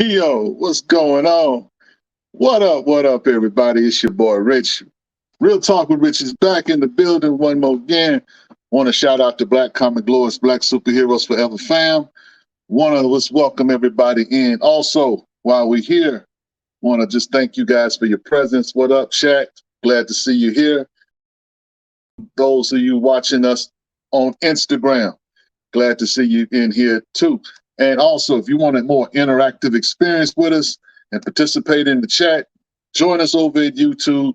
Yo, what's going on? What up, everybody? It's your boy, Rich. Real Talk with Rich is back in the building one more again. Want to shout out to Black Comic Glorious, Black Superheroes Forever fam. Want to welcome everybody in. Also, while we're here, want to just thank you guys for your presence. What up, Shaq? Glad to see you here. Those of you watching us on Instagram, glad to see you in here too. And also, if you want a more interactive experience with us and participate in the chat, join us over at YouTube.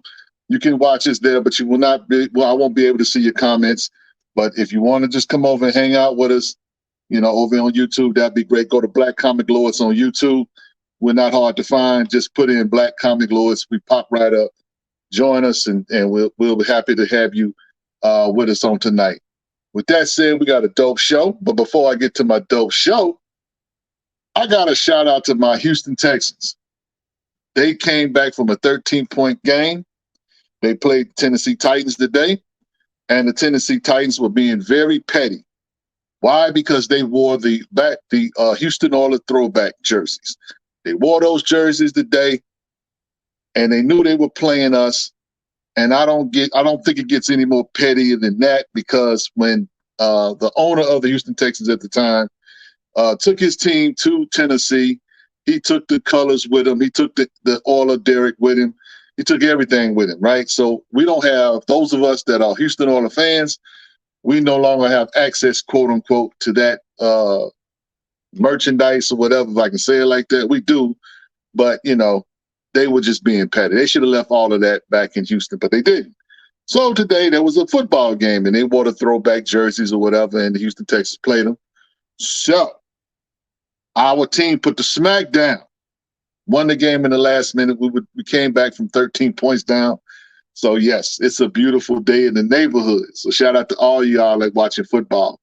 You can watch us there, but you will not be, well, I won't be able to see your comments. But if you want to just come over and hang out with us, over on YouTube, that'd be great. Go to Black Comic Lords on YouTube. We're not hard to find. Just put in Black Comic Lords. We pop right up. Join us, and we'll be happy to have you with us on tonight. With that said, we got a dope show. But before I get to my dope show, I got a shout out to my Houston Texans. They came back from a 13-point game. They played Tennessee Titans today, and the Tennessee Titans were being very petty. Why? Because they wore the Houston Oilers throwback jerseys. They wore those jerseys today, and they knew they were playing us. And I don't think it gets any more petty than that, because when the owner of the Houston Texans at the time took his team to Tennessee, he took the colors with him. He took the Oiler Derrick with him. He took everything with him, right? So we don't have, those of us that are Houston Oilers fans, we no longer have access, quote unquote, to that merchandise or whatever, if I can say it like that. We do, but they were just being petty. They should have left all of that back in Houston, but they didn't. So today there was a football game, and they wore the throwback jerseys or whatever, and the Houston Texans played them. So our team put the smack down, won the game in the last minute. We came back from 13 points down. So yes, it's a beautiful day in the neighborhood. So shout out to all y'all that watching football.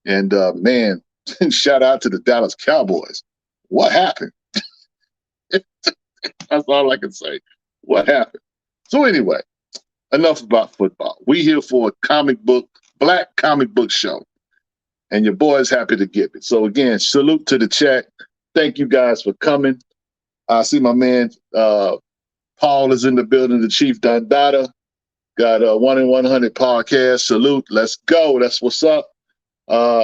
And man, shout out to the Dallas Cowboys. What happened? That's all I can say. What happened? So anyway, enough about football. We here for a Black comic book show. And your boy is happy to give it. So again, salute to the chat. Thank you guys for coming. I see my man Paul is in the building, the Chief Dundada. Got a 1 in 100 podcast. Salute. Let's go. That's what's up.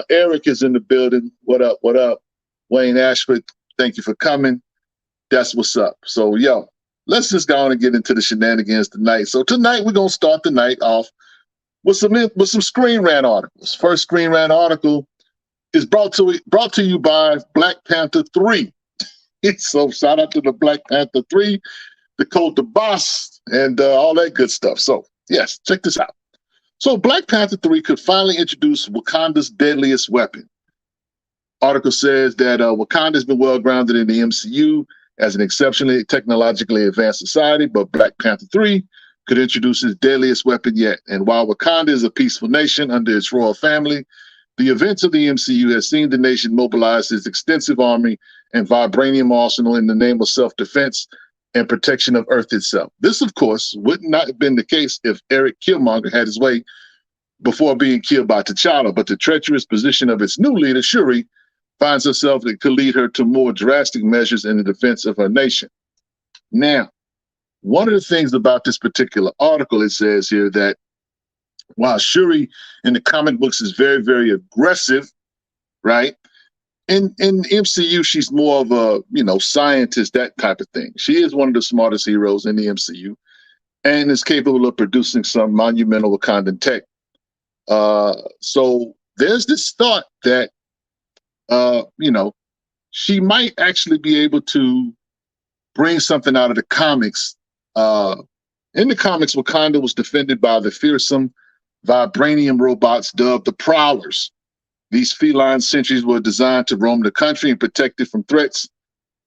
Eric is in the building. What up? What up? Wayne Ashford, thank you for coming. That's what's up. So, yo, let's just go on and get into the shenanigans tonight. So tonight we're gonna start the night off with some Screen Rant articles. First Screen Rant article is brought to you by Black Panther 3. So shout out to the Black Panther 3, the Boss, and all that good stuff. So yes, check this out. So Black Panther 3 could finally introduce Wakanda's deadliest weapon. Article says that Wakanda's been well grounded in the MCU as an exceptionally technologically advanced society, but Black Panther 3 could introduce its deadliest weapon yet. And while Wakanda is a peaceful nation under its royal family, the events of the MCU has seen the nation mobilize its extensive army and vibranium arsenal in the name of self-defense and protection of Earth itself. This, of course, would not have been the case if Eric Killmonger had his way before being killed by T'Challa, but the treacherous position of its new leader, Shuri, finds herself that could lead her to more drastic measures in the defense of her nation. Now, one of the things about this particular article, it says here that while Shuri in the comic books is very, very aggressive, right? In MCU, she's more of a, scientist, that type of thing. She is one of the smartest heroes in the MCU and is capable of producing some monumental Wakandan tech. So there's this thought that, she might actually be able to bring something out of the comics. In the comics, Wakanda was defended by the fearsome vibranium robots dubbed the Prowlers. These feline sentries were designed to roam the country and protect it from threats,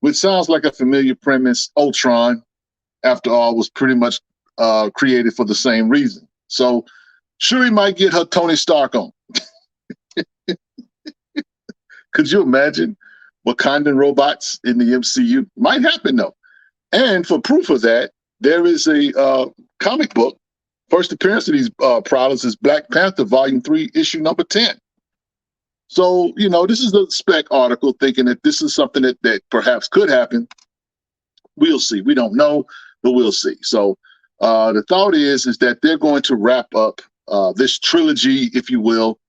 which sounds like a familiar premise. Ultron, after all, was pretty much created for the same reason. So Shuri might get her Tony Stark on. Could you imagine Wakandan robots in the MCU? Might happen, though. And for proof of that, there is a comic book. First appearance of these Prowlers is Black Panther, Volume 3, Issue number 10. So, this is a spec article thinking that this is something that perhaps could happen. We'll see. We don't know, but we'll see. So the thought is that they're going to wrap up this trilogy, if you will,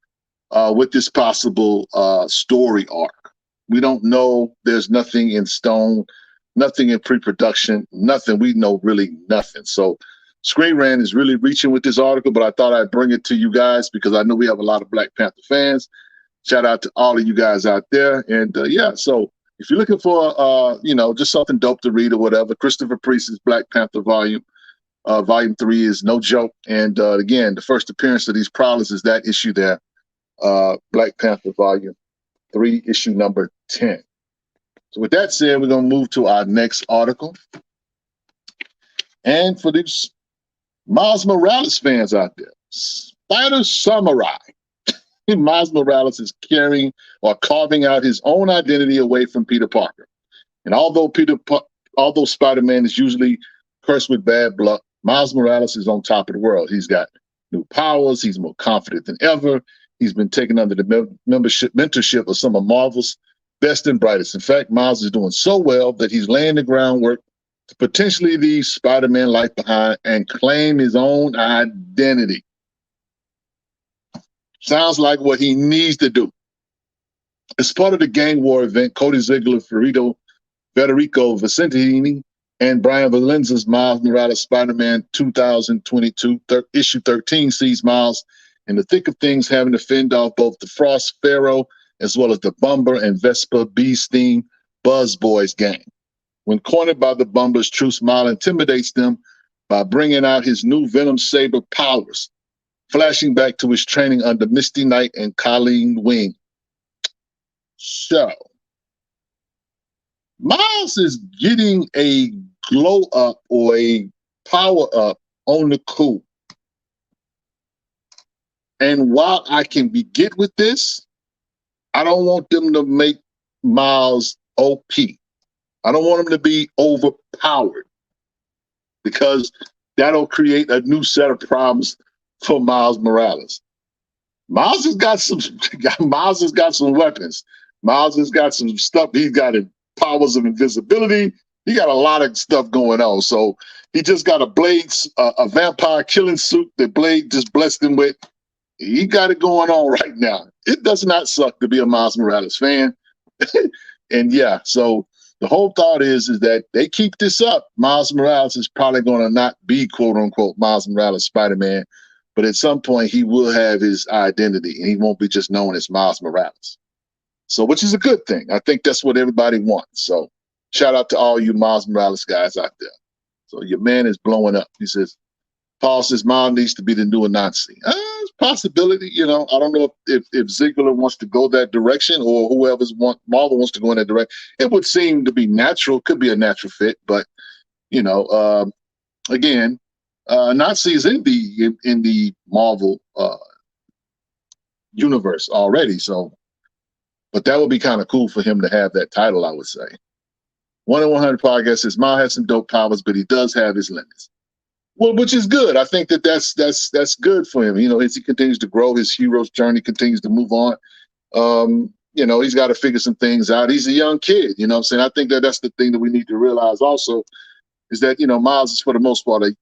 with this possible story arc. We don't know. There's nothing in stone, nothing in pre-production, nothing. We know really nothing. So Screen Rant is really reaching with this article, but I thought I'd bring it to you guys because I know we have a lot of Black Panther fans. Shout out to all of you guys out there. And so if you're looking for, just something dope to read or whatever, Christopher Priest's Black Panther Volume 3 is no joke. And again, the first appearance of these Prowlers is that issue there, Black Panther Volume 3, Issue number 10. So with that said, we're going to move to our next article. And for these Miles Morales fans out there, Spider Samurai. Miles Morales is carving out his own identity away from Peter Parker. And although Spider-Man is usually cursed with bad luck, Miles Morales is on top of the world. He's got new powers. He's more confident than ever. He's been taken under the mentorship of some of Marvel's best and brightest. In fact, Miles is doing so well that he's laying the groundwork to potentially leave Spider-Man life behind and claim his own identity. Sounds like what he needs to do. As part of the Gang War event, Cody Ziegler, Federico Vicentini, and Brian Valenza's Miles Morales Spider-Man 2022 issue 13 sees Miles in the thick of things, having to fend off both the Frost Pharaoh as well as the Bumber and Vespa Beasting Buzz Boys gang. When cornered by the Bumbers, Truce Miles intimidates them by bringing out his new Venom Saber powers, flashing back to his training under Misty Knight and Colleen Wing. So, Miles is getting a glow up or a power up on the cool. And while I can get with this, I don't want them to make Miles OP. I don't want him to be overpowered because that'll create a new set of problems for Miles Morales. Miles has got some weapons. Miles has got some stuff he's got to powers of invisibility. He got a lot of stuff going on. So he just got a vampire killing suit that Blade just blessed him with. He got it going on right now. It does not suck to be a Miles Morales fan. And yeah, so the whole thought is that they keep this up. Miles Morales is probably going to not be quote unquote Miles Morales Spider-Man, but at some point he will have his identity and he won't be just known as Miles Morales. So, which is a good thing. I think that's what everybody wants. So shout out to all you Miles Morales guys out there. So your man is blowing up. He says, Paul says Miles needs to be the new Nazi. It's a possibility, you know. I don't know if Ziegler wants to go that direction or Marvel wants to go in that direction. It would seem to be natural, could be a natural fit, but you know, again, Nazis in the Marvel universe already. So, but that would be kind of cool for him to have that title, I would say. 1 in 100 podcast says Miles has some dope powers, but he does have his limits. Well, which is good. I think that's good for him. You know, as he continues to grow, his hero's journey continues to move on. You know, he's got to figure some things out. He's a young kid. You know what I'm saying? I think that's the thing that we need to realize also is that, you know, Miles is for the most part a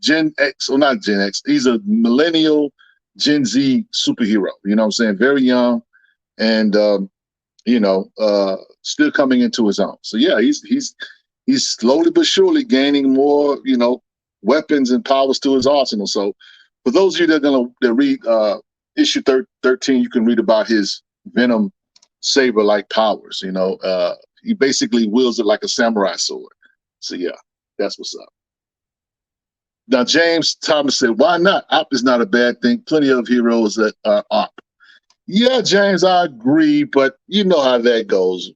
Gen X, or not Gen X. He's a millennial Gen Z superhero. You know what I'm saying? Very young and, still coming into his own. So, yeah, he's slowly but surely gaining more, you know, weapons and powers to his arsenal. So for those of you that are going to read issue 13, you can read about his Venom saber-like powers. You know, he basically wields it like a samurai sword. So, yeah, that's what's up. Now, James Thomas said, why not? Op is not a bad thing. Plenty of heroes that are op. Yeah, James, I agree, but you know how that goes.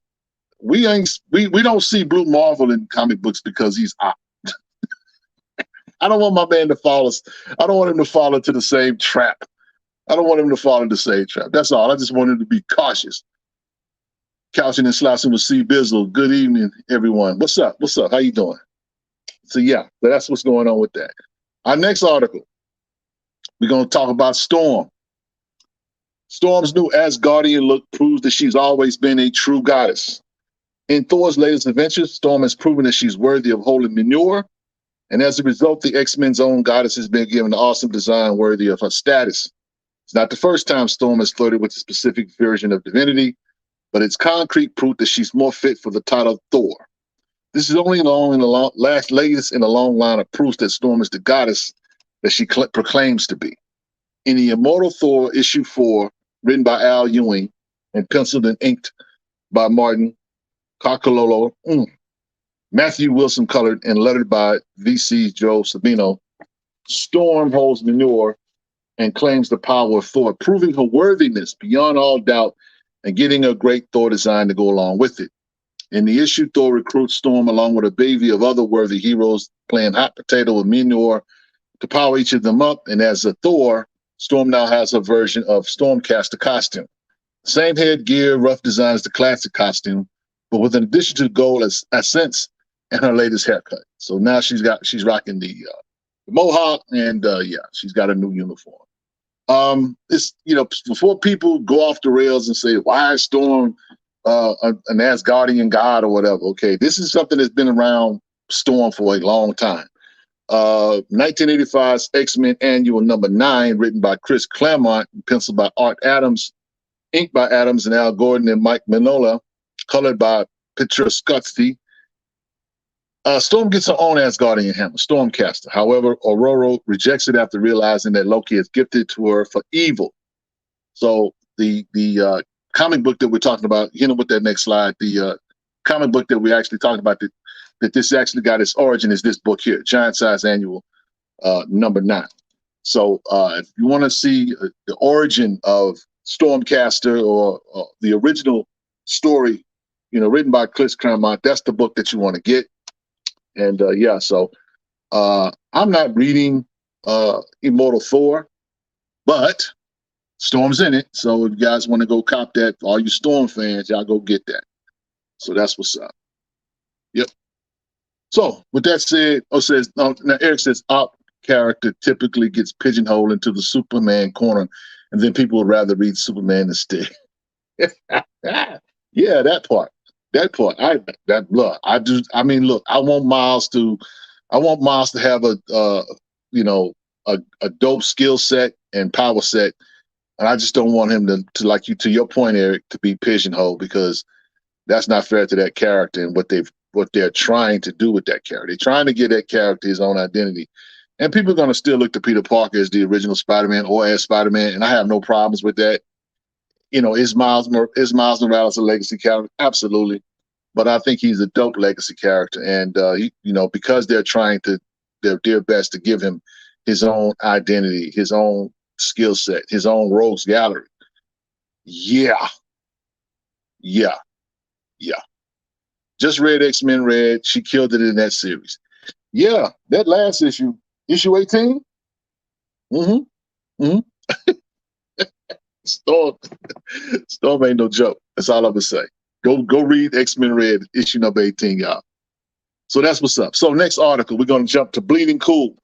We don't see Blue Marvel in comic books because he's op. I don't want my man to fall. I don't want him to fall into the same trap. I don't want him to fall into the same trap. That's all. I just want him to be cautious. Couching and slicing with C. Bizzle. Good evening, everyone. What's up? What's up? How you doing? So yeah, that's what's going on with that. Our next article, we're going to talk about Storm. Storm's new Asgardian look proves that she's always been a true goddess. In Thor's latest adventures, Storm has proven that she's worthy of holy manure, and as a result, the X-Men's own goddess has been given an awesome design worthy of her status. It's not the first time Storm has flirted with a specific version of divinity, but it's concrete proof that she's more fit for the title of Thor. This is only latest in a long line of proofs that Storm is the goddess that she proclaims to be. In the Immortal Thor issue 4, written by Al Ewing and penciled and inked by Martin Carcololo, Matthew Wilson colored and lettered by VC's Joe Sabino, Storm holds manure and claims the power of Thor, proving her worthiness beyond all doubt and getting a great Thor design to go along with it. In the issue, Thor recruits Storm along with a bevy of other worthy heroes playing hot potato with manure to power each of them up. And as a Thor, Storm now has a version of Stormcaster costume. Same headgear, rough design as the classic costume, but with an addition to gold accents and her latest haircut. So now she's rocking the mohawk and she's got a new uniform. It's, you know, before people go off the rails and say, why is Storm an Asgardian god or whatever? Okay, this is something that's been around Storm for a long time. 1985's X-Men Annual number 9, written by Chris Claremont, penciled by Art Adams, inked by Adams and Al Gordon and Mike Mignola, colored by Petra Skotsky. Storm gets her own Asgardian hammer, Stormcaster. However, Aurora rejects it after realizing that Loki has gifted to her for evil. So the comic book that we're talking about, you know, with that next slide, the comic book that we actually talked about that this actually got its origin is this book here, Giant Size Annual number 9. So if you want to see the origin of Stormcaster or the original story, you know, written by Chris Claremont, that's the book that you want to get. And so I'm not reading Immortal Thor, but Storm's in it. So if you guys want to go cop that, all you Storm fans, y'all go get that. So that's what's up. Yep. So with that said, now Eric says, op character typically gets pigeonholed into the Superman corner, and then people would rather read Superman instead. Yeah, that part. That part. Look, I do. I mean, look, I want Miles to have you know, a dope skill set and power set, and I just don't want him to like you to your point, Eric, to be pigeonholed because that's not fair to that character and what they're trying to do with that character. They're trying to give that character his own identity. And people are going to still look to Peter Parker as the original Spider-Man or as Spider-Man, and I have no problems with that. You know, is Miles Morales a legacy character? Absolutely, but I think he's a dope legacy character, and you know, because they're trying to their best to give him his own identity, his own skill set, his own rogues gallery. Yeah, yeah, yeah. Just read X-Men Red. She killed it in that series. Yeah, that last issue 18. Mm-hmm. Mm-hmm. Storm, Storm ain't no joke. That's all I'm gonna say. Go read X-Men Red, issue number 18, y'all. So that's what's up. So next article, we're gonna jump to Bleeding Cool.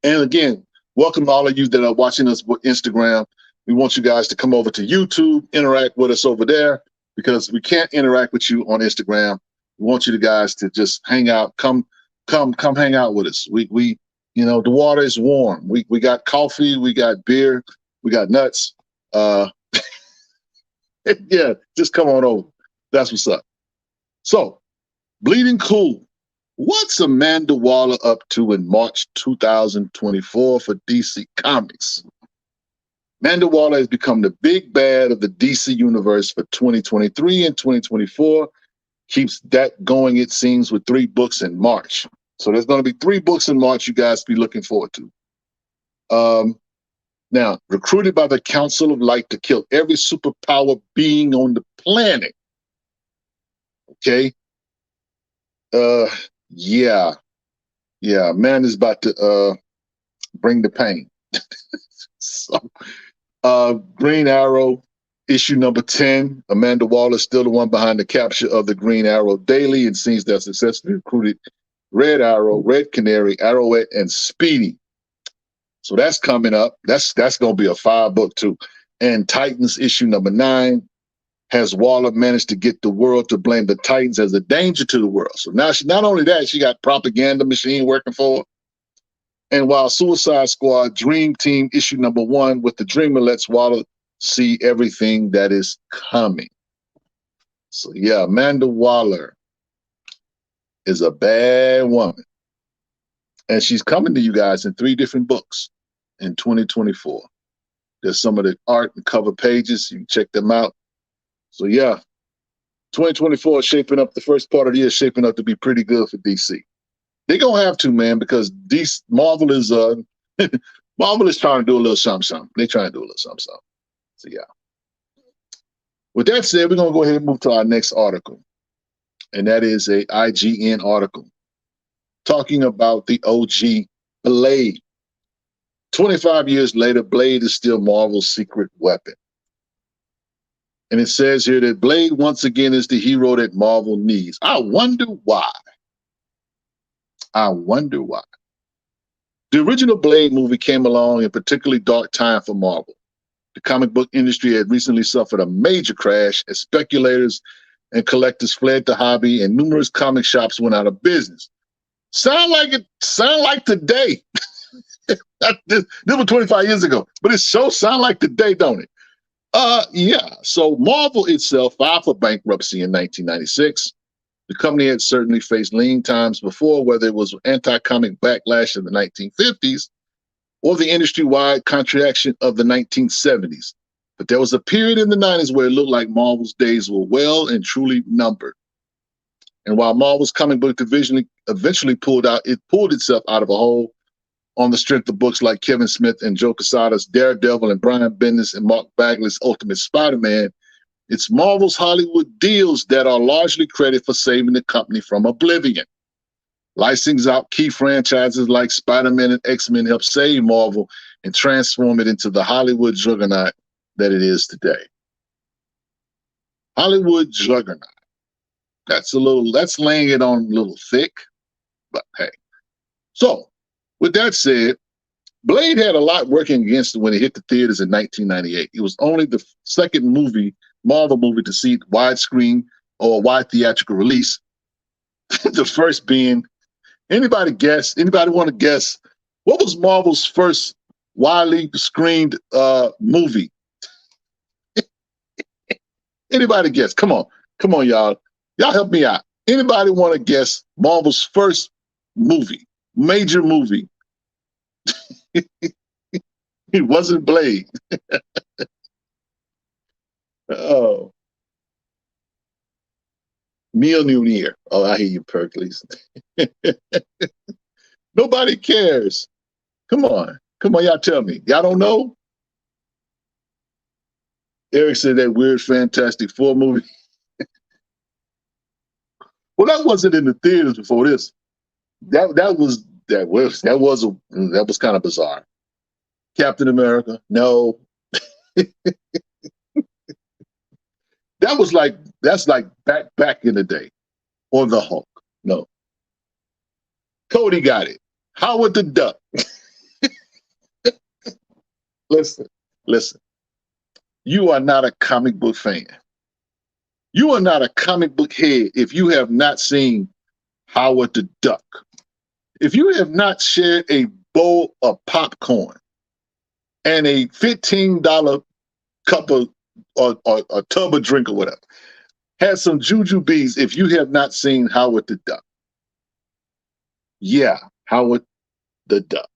And again, welcome to all of you that are watching us with Instagram. We want you guys to come over to YouTube, interact with us over there because we can't interact with you on Instagram. We want you guys to just hang out, come hang out with us. We you know, the water is warm. We got coffee, we got beer, we got nuts. Yeah, just come on over. That's what's up. So, Bleeding Cool. What's Amanda Waller up to in March 2024 for DC Comics? Amanda Waller has become the big bad of the DC universe for 2023 and 2024. Keeps that going, it seems, with 3 books in March. So there's going to be 3 books in March you guys be looking forward to. Now, recruited by the Council of Light to kill every superpower being on the planet. Okay. Yeah. Man is about to bring the pain. So, Green Arrow, issue number 10. Amanda Waller is still the one behind the capture of the Green Arrow Daily and seems to have successfully recruited Red Arrow, Red Canary, Arrowette, and Speedy. So that's coming up. That's going to be a 5-book too. And Titans issue number 9 has Waller managed to get the world to blame the Titans as a danger to the world. So now not only that, she got propaganda machine working for her. And while Suicide Squad Dream Team issue number 1 with the Dreamer lets Waller see everything that is coming. So yeah, Amanda Waller is a bad woman. And she's coming to you guys in 3 different books in 2024. There's some of the art and cover pages. You can check them out. So yeah, 2024 is shaping up. The first part of the year is shaping up to be pretty good for DC. They're gonna have to, man, because Marvel is Marvel is trying to do a little something. They're trying to do a little something. So yeah. With that said, we're gonna go ahead and move to our next article, and that is a IGN article talking about the OG Blade. 25 years later, Blade is still Marvel's secret weapon. And it says here that Blade once again is the hero that Marvel needs. I wonder why. The original Blade movie came along in a particularly dark time for Marvel. The comic book industry had recently suffered a major crash as speculators and collectors fled the hobby and numerous comic shops went out of business. Sound like today. This was 25 years ago, but it so sound like today, don't it? Yeah. So Marvel itself filed for bankruptcy in 1996. The company had certainly faced lean times before, whether it was anti-comic backlash in the 1950s or the industry-wide contraction of the 1970s. But there was a period in the 90s where it looked like Marvel's days were well and truly numbered. And while Marvel's comic book division eventually pulled itself out of a hole on the strength of books like Kevin Smith and Joe Quesada's Daredevil and Brian Bendis and Mark Bagley's Ultimate Spider-Man, it's Marvel's Hollywood deals that are largely credited for saving the company from oblivion. Licensing out key franchises like Spider-Man and X-Men helped save Marvel and transform it into the Hollywood juggernaut that it is today. Hollywood juggernaut. That's laying it on a little thick, but hey. So, with that said, Blade had a lot working against it when it hit the theaters in 1998. It was only the second movie Marvel movie to see widescreen or wide theatrical release. The first being, anybody guess? Anybody want to guess what was Marvel's first widely screened movie? Anybody guess? Come on, y'all. Y'all help me out. Anybody want to guess Marvel's first movie, major movie? It wasn't Blade. Oh, Mjolnir. Oh, I hear you, Perkins. Nobody cares. Come on, y'all tell me. Y'all don't know? Eric said that weird Fantastic Four movie. Well, that wasn't in the theaters before this. That was kind of bizarre. Captain America, no. That's like back in the day. Or the Hulk, no. Cody got it. Howard the Duck. Listen. You are not a comic book fan. You are not a comic book head if you have not seen Howard the Duck. If you have not shared a bowl of popcorn and a $15 cup of or a tub of drink or whatever, had some jujubes if you have not seen Howard the Duck. Yeah, Howard the Duck.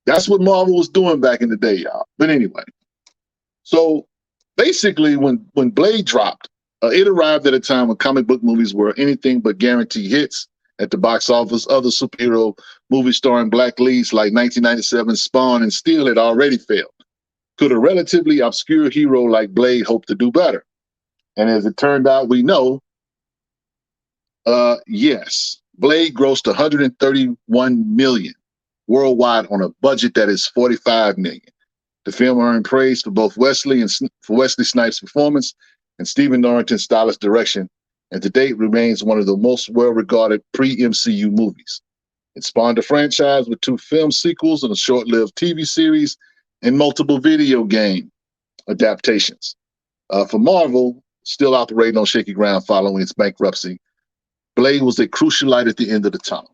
That's what Marvel was doing back in the day, y'all. But anyway, so basically when Blade dropped, it arrived at a time when comic book movies were anything but guaranteed hits at the box office. Other superhero movies starring black leads like 1997 Spawn and Steel had already failed. Could a relatively obscure hero like Blade hope to do better? And as it turned out, we know, yes, Blade grossed $131 million worldwide on a budget that is $45 million. The film earned praise for both Wesley Snipes' performance and Stephen Norrington's stylish direction, and to date remains one of the most well-regarded pre-MCU movies. It spawned a franchise with 2 film sequels and a short-lived TV series and multiple video game adaptations. For Marvel, still operating on shaky ground following its bankruptcy, Blade was a crucial light at the end of the tunnel.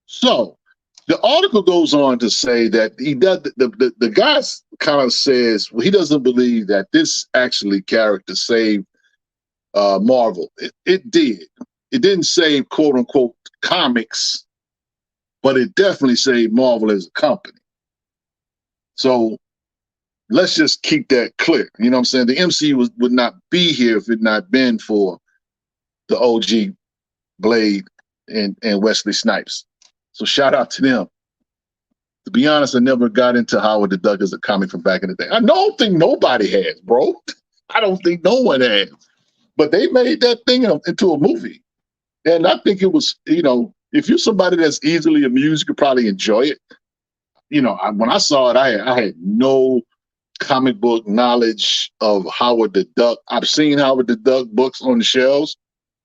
So the article goes on to say that he does. The guy kind of says, well, he doesn't believe that this actually character saved Marvel. It did. It didn't save quote unquote comics, but it definitely saved Marvel as a company. So let's just keep that clear. You know what I'm saying? The MCU would not be here if it not been for the OG Blade and Wesley Snipes. So shout out to them. To be honest, I never got into Howard the Duck as a comic from back in the day. I don't think nobody has, bro. I don't think no one has. But they made that thing into a movie. And I think it was, if you're somebody that's easily amused, you could probably enjoy it. When I saw it, I had no comic book knowledge of Howard the Duck. I've seen Howard the Duck books on the shelves,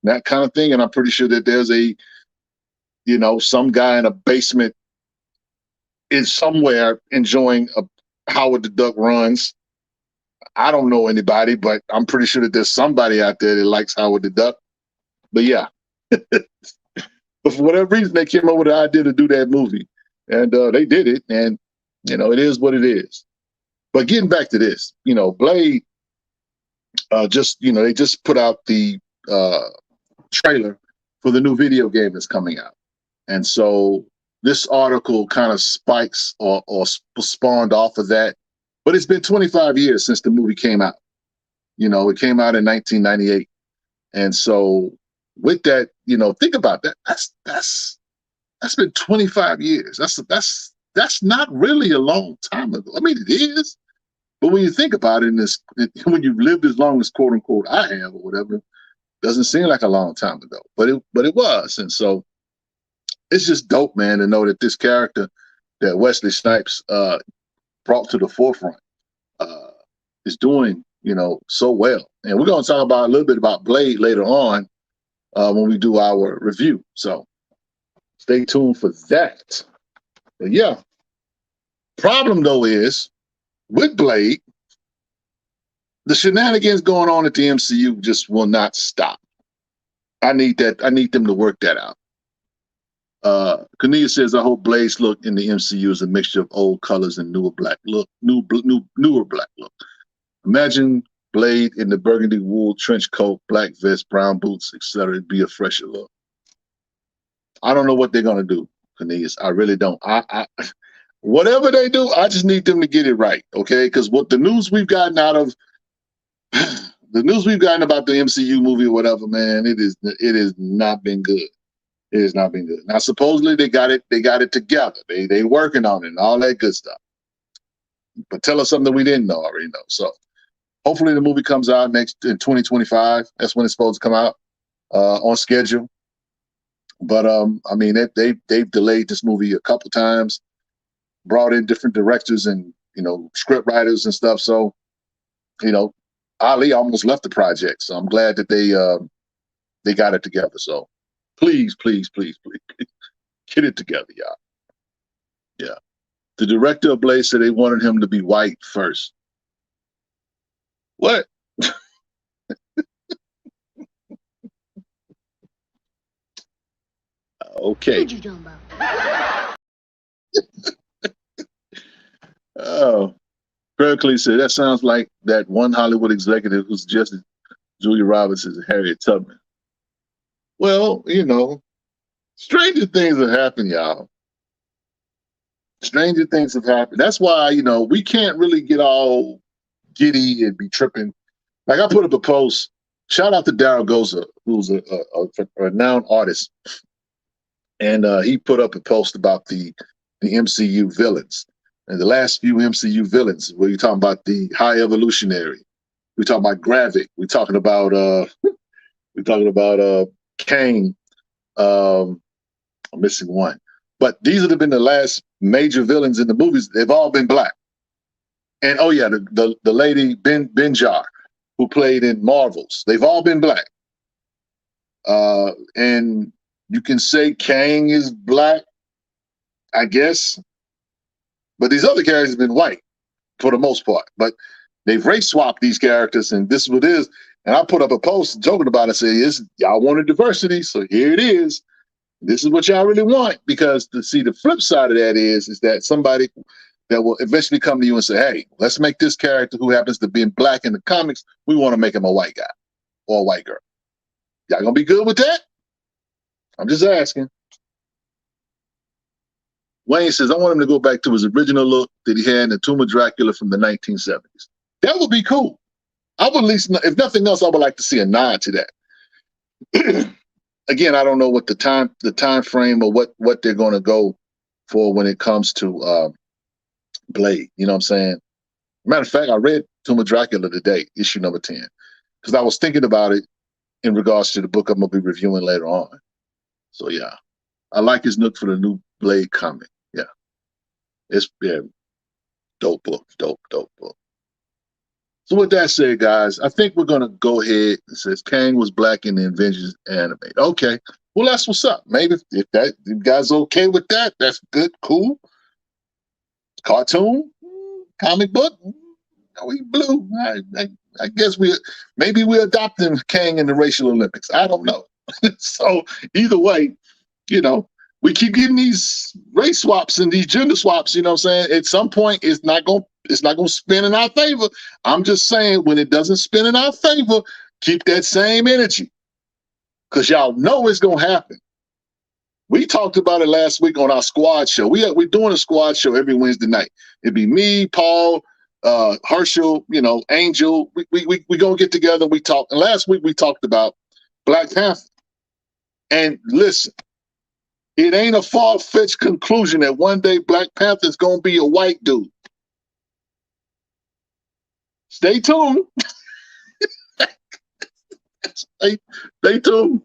that kind of thing. And I'm pretty sure that there's some guy in a basement is somewhere enjoying Howard the Duck runs. I don't know anybody, but I'm pretty sure that there's somebody out there that likes Howard the Duck. But yeah, but for whatever reason, they came up with the idea to do that movie, and they did it. And it is what it is. But getting back to this, Blade, they just put out the trailer for the new video game that's coming out, and so this article kind of spikes or spawned off of that. But it's been 25 years since the movie came out. It came out in 1998. And so with that, think about that. That's been 25 years. That's not really a long time ago. I mean, it is. But when you think about it, when you've lived as long as quote unquote I have or whatever, it doesn't seem like a long time ago. But it was. And so it's just dope, man, to know that this character that Wesley Snipes brought to the forefront is doing, so well. And we're going to talk about a little bit about Blade later on when we do our review. So stay tuned for that. But yeah, problem though is with Blade, the shenanigans going on at the MCU just will not stop. I need them to work that out. Kania says, I hope Blade's look in the MCU is a mixture of old colors and newer black look. Newer black look. Imagine Blade in the burgundy wool trench coat, black vest, brown boots, etc. It'd be a fresher look. I don't know what they're gonna do, Kania. I really don't. Whatever they do, I just need them to get it right, okay? Because what the news we've gotten out of the news we've gotten about the MCU movie or whatever, man, it has not been good. It has not been good. Now, supposedly they got it together. They working on it and all that good stuff. But tell us something we didn't already know. So hopefully the movie comes out in 2025. That's when it's supposed to come out on schedule. But I mean, they've delayed this movie a couple times, brought in different directors and script writers and stuff. So Ali almost left the project. So I'm glad that they got it together. So please, please, please, please get it together, y'all. Yeah. The director of Blade said they wanted him to be white first. What? Okay. What you talking about? Oh, Pericles said that sounds like that one Hollywood executive who suggested Julia Roberts as Harriet Tubman. Well, stranger things have happened, y'all. Stranger things have happened. That's why, we can't really get all giddy and be tripping. Like I put up a post, shout out to Daryl Goza, who's a renowned artist. And he put up a post about the MCU villains. And the last few MCU villains, where you're talking about the High Evolutionary. We're talking about Gravik. We're talking about Kang. I'm missing one. But these have been the last major villains in the movies. They've all been black. And oh yeah, the lady Benjar, who played in Marvels, they've all been black. And you can say Kang is black, I guess. But these other characters have been white for the most part. But they've race swapped these characters, and this is what it is. And I put up a post joking about it, saying, y'all wanted diversity, so here it is. This is what y'all really want. Because the flip side of that is that somebody that will eventually come to you and say, hey, let's make this character who happens to be black in the comics, we want to make him a white guy or a white girl. Y'all gonna be good with that? I'm just asking. Wayne says, I want him to go back to his original look that he had in the Tomb of Dracula from the 1970s. That would be cool. I would at least, if nothing else, I would like to see a nod to that. Again, I don't know what the time frame or what they're going to go for when it comes to Blade. You know what I'm saying? Matter of fact, I read Tomb of Dracula today, issue number 10, because I was thinking about it in regards to the book I'm going to be reviewing later on. So yeah, I like his look for the new Blade comic. Yeah, it's dope book. So with that said, guys, I think we're gonna go ahead. It says Kang was black in the Avengers animated. Okay, well that's what's up. Maybe if you guys okay with that, that's good, cool. Cartoon, comic book, we blue. I guess maybe we're adopting Kang in the racial Olympics. I don't know. So either way, we keep getting these race swaps and these gender swaps, you know what I'm saying? At some point, it's not gonna spin in our favor. I'm just saying, when it doesn't spin in our favor, keep that same energy. Because y'all know it's gonna happen. We talked about it last week on our squad show. We're doing a squad show every Wednesday night. It'd be me, Paul, Herschel, Angel. We gonna get together, we talk. And last week we talked about Black Panther. And listen, it ain't a far-fetched conclusion that one day Black Panther is going to be a white dude. Stay tuned. Stay tuned.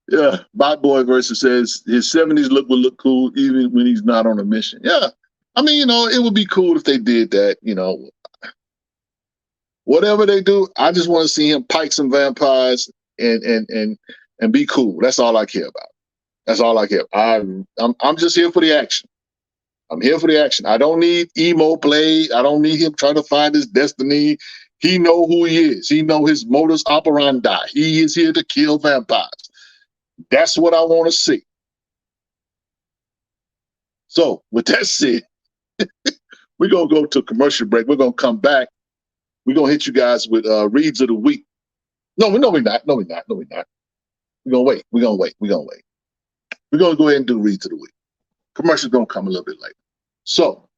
Yeah, Bot Boy versus says his 70s look would look cool even when he's not on a mission. Yeah, I mean, it would be cool if they did that. Whatever they do, I just want to see him pike some vampires and be cool. That's all I care about. That's all I care. I'm just here for the action. I'm here for the action. I don't need emo Blade. I don't need him trying to find his destiny He know who he is. He know his modus operandi. He is here to kill vampires. That's what I want to see. So with that said, we're going to go to a commercial break. We're going to come back. We're going to hit you guys with reads of the week. No, we're not. No, we're not. We're going to wait. We're going to go ahead and do reads of the week. Commercial's going to come a little bit later. So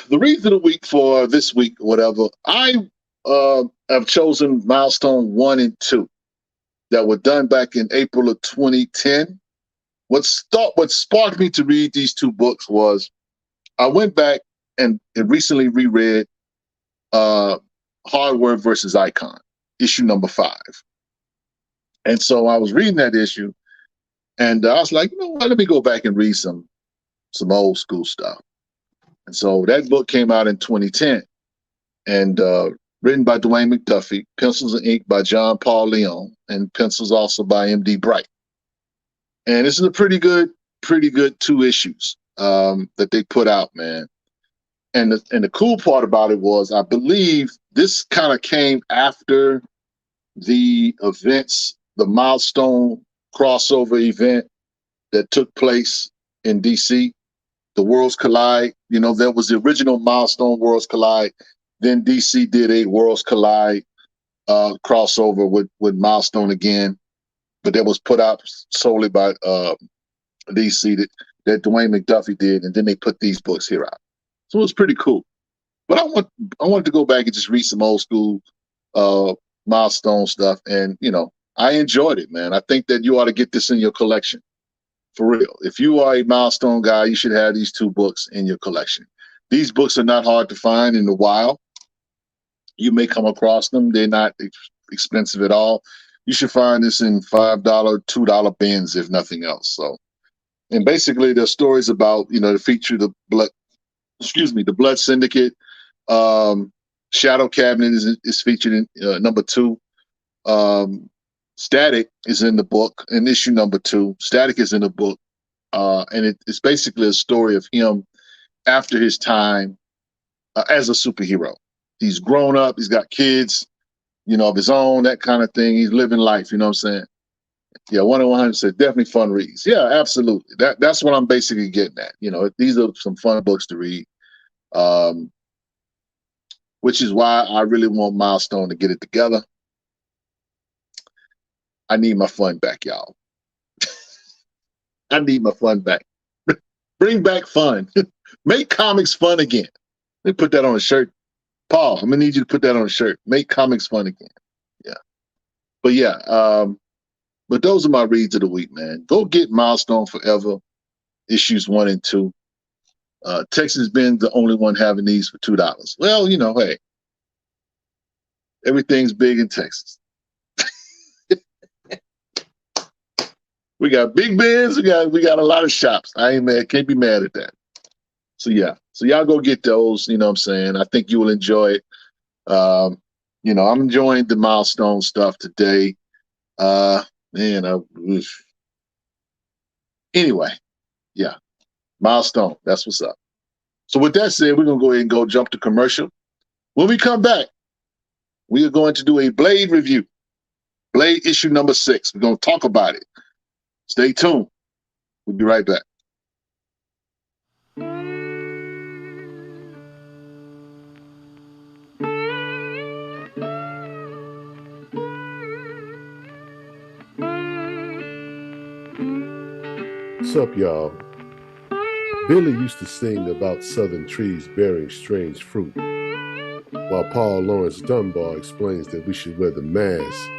the reads of the week for this week, whatever, I have chosen Milestone 1 and 2 that were done back in April of 2010. What sparked me to read these two books was I went back and recently reread Hardware versus Icon, issue number 5. And so I was reading that issue, and I was like, you know what, let me go back and read some old school stuff. And so that book came out in 2010, and written by Dwayne McDuffie, pencils and ink by John Paul Leon, and pencils also by M.D. Bright. And this is a pretty good 2 issues that they put out, man. And the cool part about it was, I believe this kind of came after the events, the Milestone crossover event that took place in DC, the Worlds Collide. You know, there was the original Milestone Worlds Collide. Then DC did a Worlds Collide crossover with Milestone again, but that was put out solely by DC that Dwayne McDuffie did, and then they put these books here out. So it was pretty cool. But I wanted to go back and just read some old school Milestone stuff, and you know, I enjoyed it, man. I think that you ought to get this in your collection. For real. If you are a Milestone guy, you should have these 2 books in your collection. These books are not hard to find in the wild. You may come across them. They're not expensive at all. You should find this in $5, $2 bins, if nothing else. So, and basically the stories about, you know, the feature, the Blood Syndicate. Shadow Cabinet is featured in number 2. Static is in the book in issue number 2. Static is in the book. And it's basically a story of him after his time as a superhero. He's grown up, he's got kids, you know, of his own, that kind of thing. He's living life, you know what I'm saying? Yeah, 101 said definitely fun reads. Yeah, absolutely. That's what I'm basically getting at. You know, these are some fun books to read. Which is why I really want Milestone to get it together. I need my fun back, y'all. I need my fun back. Bring back fun. Make comics fun again. Let me put that on a shirt. Paul, I'm gonna need you to put that on a shirt. Make comics fun again. Yeah. But yeah, but those are my reads of the week, man. Go get Milestone Forever, issues 1 and 2. Texas been the only one having these for $2. Well, you know, hey, everything's big in Texas. We got big bins. We got a lot of shops. I ain't mad. Can't be mad at that. So yeah. So y'all go get those. You know what I'm saying? I think you will enjoy it. You know, I'm enjoying the Milestone stuff today. Anyway, yeah. Milestone. That's what's up. So with that said, we're gonna go ahead and go jump to commercial. When we come back, we are going to do a Blade review. Blade issue number 6. We're gonna talk about it. Stay tuned. We'll be right back. What's up, y'all? Billy used to sing about southern trees bearing strange fruit, while Paul Laurence Dunbar explains that we should wear the mask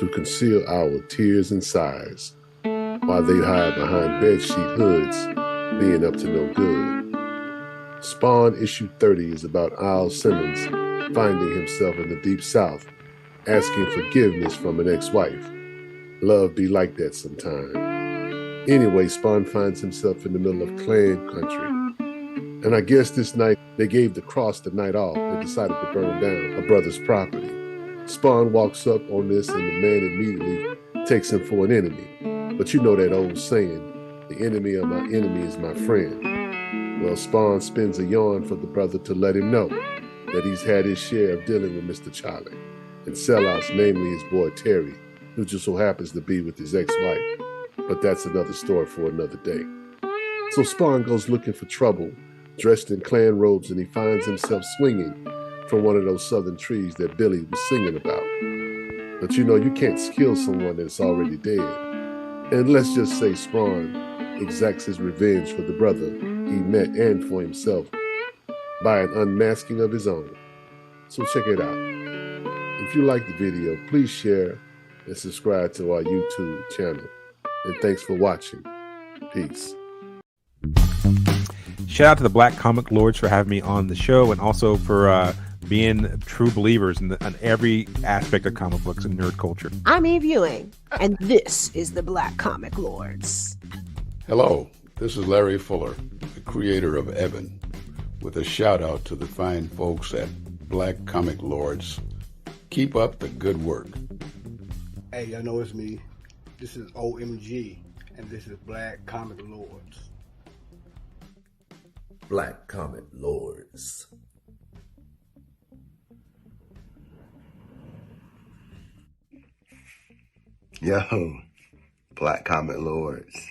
to conceal our tears and sighs, while they hide behind bedsheet hoods, being up to no good. Spawn issue 30 is about Al Simmons finding himself in the Deep South, asking forgiveness from an ex-wife. Love be like that sometime. Anyway, Spawn finds himself in the middle of Klan country. And I guess this night, they gave the cross the night off and decided to burn down a brother's property. Spawn walks up on this and the man immediately takes him for an enemy. But you know that old saying, the enemy of my enemy is my friend. Well, Spawn spins a yarn for the brother to let him know. that he's had his share of dealing with Mr. Charlie and sellouts, namely his boy Terry, who just so happens to be with his ex-wife. But that's another story for another day. So Spawn goes looking for trouble, dressed in Klan robes, and he finds himself swinging from one of those southern trees that Billy was singing about. But you know, you can't kill someone that's already dead. And let's just say Spawn exacts his revenge for the brother he met and for himself by an unmasking of his own. So check it out. If you like the video, please share and subscribe to our YouTube channel. And thanks for watching. Peace. Shout out to the Black Comic Lords for having me on the show, and also for being true believers in every aspect of comic books and nerd culture. I'm Eve Ewing, and this is the Black Comic Lords. Hello, this is Larry Fuller, the creator of Evan, with a shout out to the fine folks at Black Comic Lords. Keep up the good work. Hey, y'all know it's me. This is OMG, and this is Black Comic Lords. Black Comic Lords. Yo, Black Comic Lords.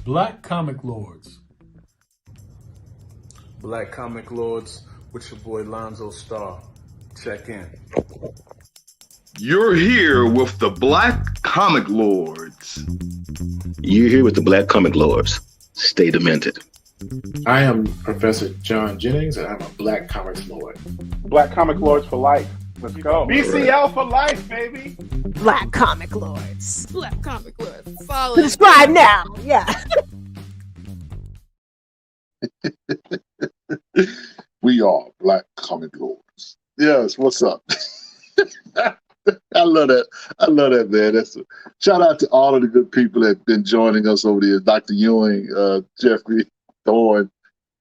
Black Comic Lords. Black Comic Lords with your boy Lonzo Starr. Check in. You're here with the Black Comic Lords. You're here with the Black Comic Lords. Stay demented. I am Professor John Jennings, and I'm a Black Comics Lord. Black Comic Lords for life. Let's go. BCL for life, baby. Black Comic Lords. Black Comic Lords. Follow. Subscribe now. Yeah. We are Black Comic Lords. Yes, what's up? I love that. I love that, man. Shout out to all of the good people that have been joining us over there. Dr. Ewing, Jeffrey Thorne,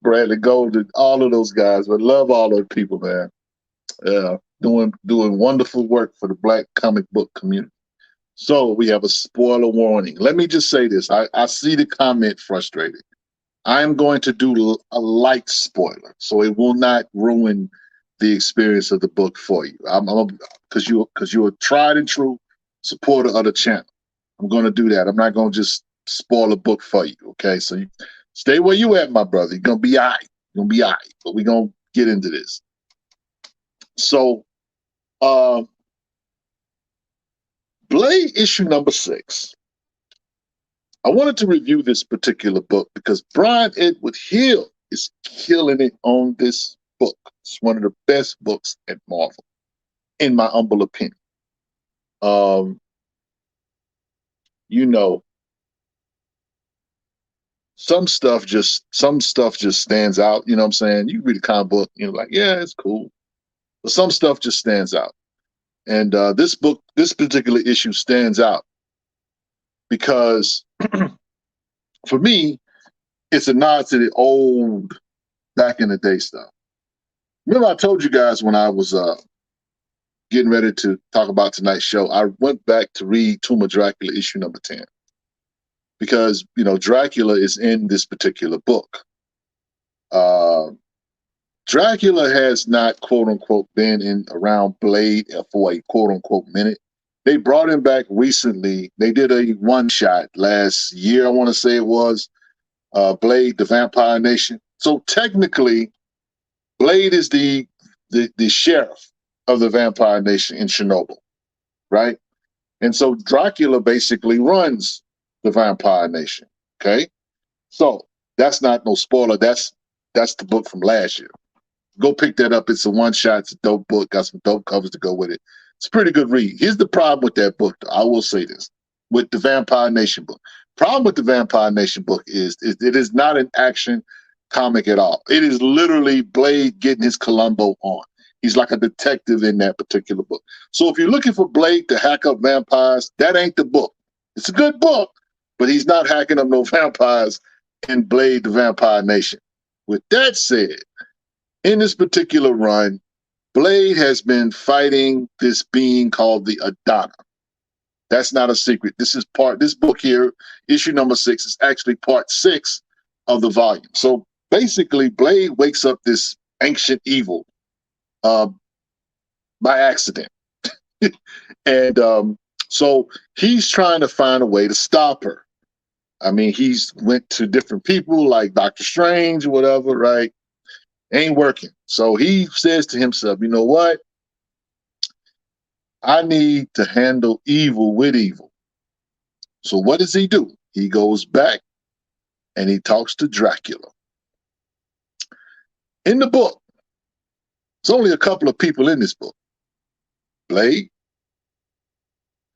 Bradley Golden, all of those guys. But love all those people, man. Doing wonderful work for the Black comic book community. So we have a spoiler warning. Let me just say this. I see the comment frustrating. I am going to do a light spoiler, so it will not ruin the experience of the book for you. Because you're a tried and true supporter of the channel. I'm going to do that. I'm not going to just spoil a book for you. Okay, so you stay where you at, my brother. You're gonna be all right. You're gonna be all right. But we're gonna get into this. So, Blade issue number 6. I wanted to review this particular book because Brian Edward Hill is killing it on this book. It's one of the best books at Marvel, in my humble opinion. You know, some stuff just stands out. You know what I'm saying? You read a comic book, like, yeah, it's cool. But some stuff just stands out. And this particular issue stands out because for me, it's a nod to the old back in the day stuff. Remember I told you guys when I was getting ready to talk about tonight's show, I went back to read Tomb of Dracula issue number 10. Because, Dracula is in this particular book. Dracula has not, quote unquote, been around Blade for a quote unquote minute. They brought him back recently. They did a one-shot last year, I want to say it was, Blade, the Vampire Nation. So technically, Blade is the sheriff of the Vampire Nation in Chernobyl, right? And so Dracula basically runs the Vampire Nation, okay? So that's not no spoiler. That's the book from last year. Go pick that up. It's a one-shot. It's a dope book. Got some dope covers to go with it. It's a pretty good read. Here's the problem with that book, though. I will say this. With the Vampire Nation book. Problem with the Vampire Nation book is it is not an action comic at all. It is literally Blade getting his Columbo on. He's like a detective in that particular book. So if you're looking for Blade to hack up vampires, that ain't the book. It's a good book, but he's not hacking up no vampires in Blade, the Vampire Nation. With that said, in this particular run, Blade has been fighting this being called the Adana. That's not a secret. This book here, issue number 6, is actually part 6 of the volume. So basically Blade wakes up this ancient evil by accident. And so he's trying to find a way to stop her. I mean, he's went to different people like Doctor Strange or whatever, right? Ain't working. So he says to himself, you know what? I need to handle evil with evil. So what does he do? He goes back and he talks to Dracula. In the book, there's only a couple of people in this book. Blade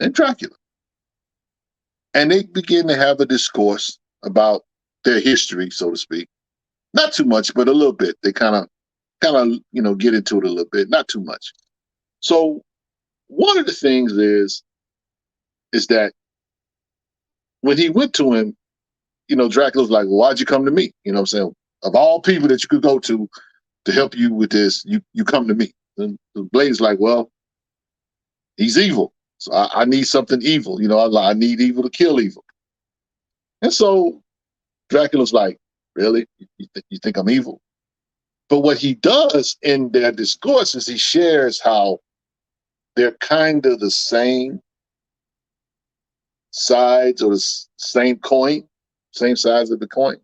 and Dracula. And they begin to have a discourse about their history, so to speak. Not too much, but a little bit. They kind of, get into it a little bit, not too much. So one of the things is that when he went to him, Dracula's like, well, why'd you come to me? You know what I'm saying? Of all people that you could go to help you with this, you come to me. And Blade's like, well, he's evil. So I need something evil. I need evil to kill evil. And so Dracula's like, really? You think I'm evil? But what he does in their discourse is he shares how they're kind of the same sides or the same coin, same sides of the coin.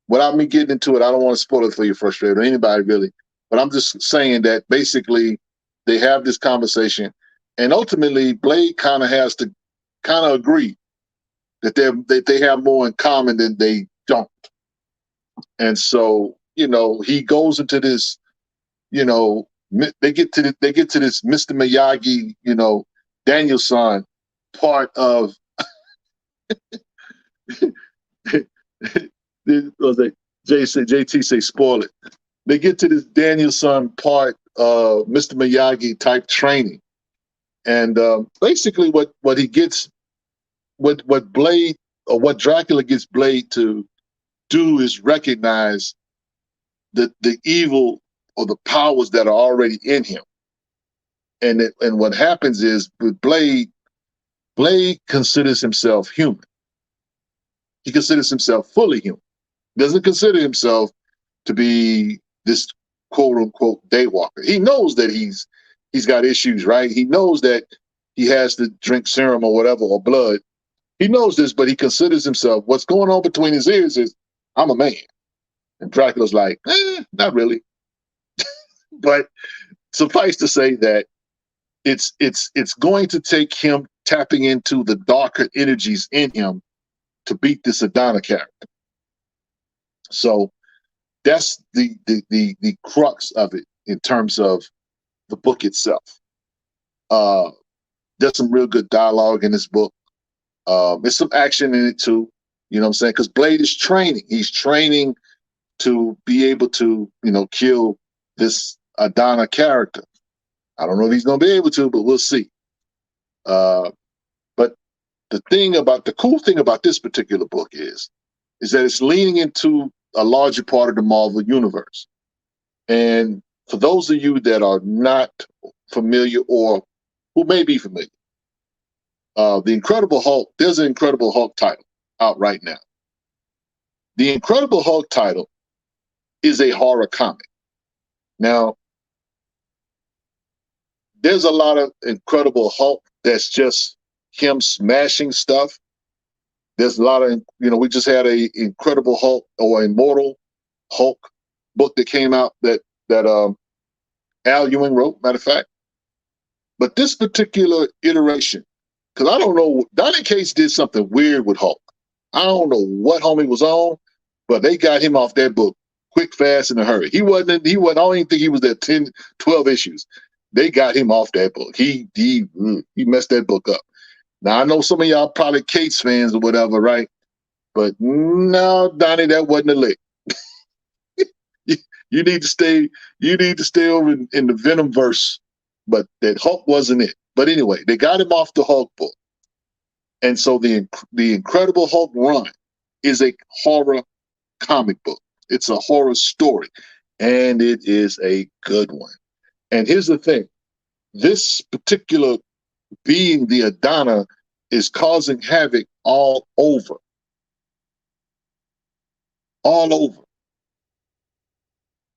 Without me getting into it, I don't want to spoil it for you, frustrated, or anybody really. But I'm just saying that basically they have this conversation, and ultimately Blade kind of has to kind of agree that they have more in common than they don't. And so, he goes into this, they get to this Mr. Miyagi, Danielson part of JT say spoil it. They get to this Danielson part of Mr. Miyagi type training. And basically what he gets, what Blade or what Dracula gets Blade to do is recognize the evil or the powers that are already in him. And what happens is with Blade considers himself human. He considers himself fully human. Doesn't consider himself to be this quote unquote daywalker. He knows that he's got issues, right? He knows that he has to drink serum or whatever, or blood. He knows this, but he considers himself, what's going on between his ears is, I'm a man. And Dracula's like, not really. But suffice to say that it's going to take him tapping into the darker energies in him to beat this Adana character. So that's the crux of it in terms of the book itself. There's some real good dialogue in this book. There's some action in it too. You know what I'm saying? Because Blade is training. He's training to be able to, kill this Adana character. I don't know if he's going to be able to, but we'll see. But the cool thing about this particular book is that it's leaning into a larger part of the Marvel universe. And for those of you that are not familiar or who may be familiar, the Incredible Hulk, there's an Incredible Hulk title out right now. The Incredible Hulk title is a horror comic. Now, there's a lot of Incredible Hulk that's just him smashing stuff. There's a lot of, we just had a Incredible Hulk or Immortal Hulk book that came out that Al Ewing wrote, matter of fact. But this particular iteration, because I don't know, Donny Cates did something weird with Hulk. I don't know what homie was on, but they got him off that book quick, fast, in a hurry. He wasn't, I don't even think he was at 10, 12 issues. They got him off that book. He messed that book up. Now, I know some of y'all probably Cates fans or whatever, right? But no, Donnie, that wasn't a lick. You need to stay over in the Venom verse, but that Hulk wasn't it. But anyway, they got him off the Hulk book. And so the Incredible Hulk run is a horror comic book. It's a horror story, and it is a good one. And here's the thing. This particular being, the Adana, is causing havoc all over. All over.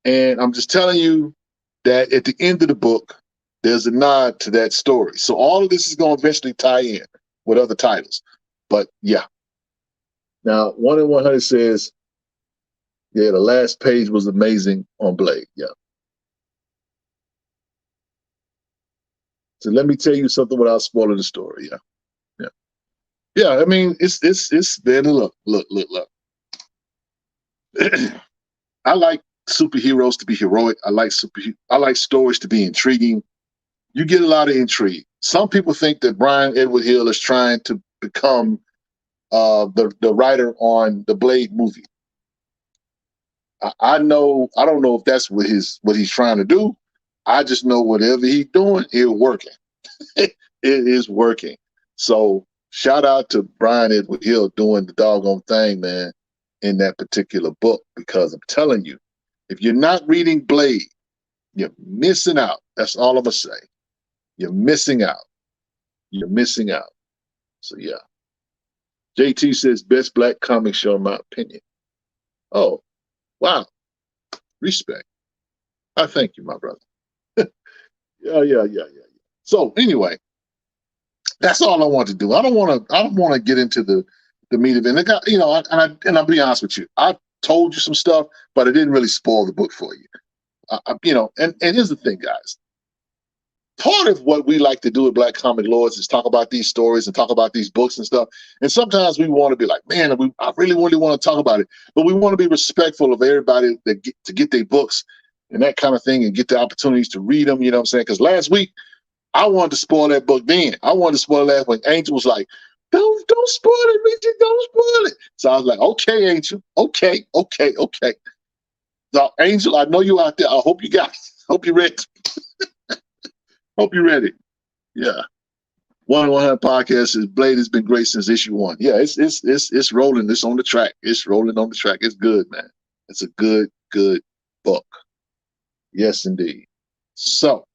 And I'm just telling you that at the end of the book, there's a nod to that story. So all of this is going to eventually tie in with other titles. But yeah. Now, 1 in 100 says, yeah, the last page was amazing on Blade. Yeah. So let me tell you something without spoiling the story. Yeah. Yeah. Yeah. I mean, it's man, look. I like superheroes to be heroic. I like stories to be intriguing. You get a lot of intrigue. Some people think that Brian Edward Hill is trying to become the writer on the Blade movie. I don't know if that's what he's trying to do. I just know whatever he's doing, it's working. It is working. So shout out to Brian Edward Hill doing the doggone thing, man, in that particular book, because I'm telling you, if you're not reading Blade, you're missing out. That's all I'm gonna say. You're missing out. You're missing out. So yeah. JT says best black comic show in my opinion. Oh, wow. Respect. I thank you, my brother. Yeah. So anyway, that's all I want to do. I don't want to get into the meat of it. And I'll be honest with you. I told you some stuff, but I didn't really spoil the book for you. And here's the thing, guys. Part of what we like to do at Black Comic Lords is talk about these stories and talk about these books and stuff. And sometimes we want to be like, man, I really want to talk about it. But we want to be respectful of everybody that get their books and that kind of thing and get the opportunities to read them, you know what I'm saying? Because last week, I wanted to spoil that book then. I wanted to spoil that when Angel was like, don't spoil it, Richard, don't spoil it. So I was like, okay, Angel, okay. So Angel, I know you out there. I hope you're ready. Hope you're ready. Yeah. 1-100 podcast is Blade has been great since issue 1. Yeah, it's rolling. It's on the track. It's rolling on the track. It's good, man. It's a good book. Yes, indeed. So,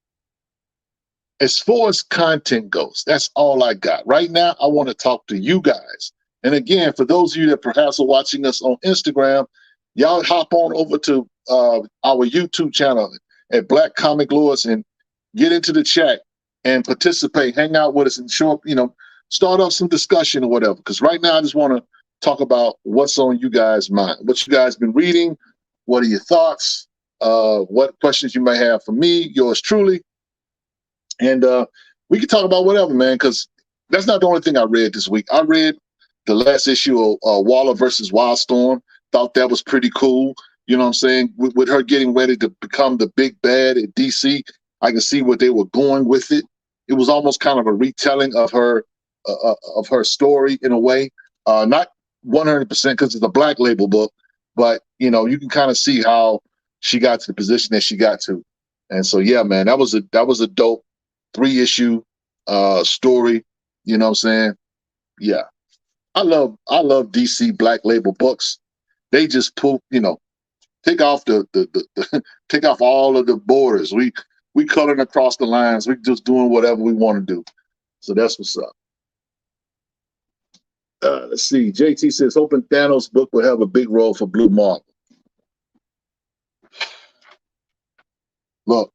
as far as content goes, that's all I got. Right now, I want to talk to you guys. And again, for those of you that perhaps are watching us on Instagram, y'all hop on over to our YouTube channel at Black Comic Lords and get into the chat and participate, hang out with us and show up, start off some discussion or whatever. Because right now I just want to talk about what's on you guys' mind, what you guys been reading, what are your thoughts, what questions you may have for me, yours truly. And we can talk about whatever, man, because that's not the only thing I read this week. I read the last issue of Waller versus Wildstorm. Thought that was pretty cool. You know what I'm saying? With her getting ready to become the big bad at DC, I can see what they were going with it. It was almost kind of a retelling of her story in a way. Not 100% because it's a Black Label book, but you can kind of see how she got to the position that she got to. And so yeah, man, that was a dope 3-issue story. You know what I'm saying? Yeah. I love DC Black Label books. They just pull, take off take off all of the borders. We coloring across the lines. We just doing whatever we want to do. So that's what's up. Let's see. JT says, hoping Thanos' book will have a big role for Blue Marvel. Look,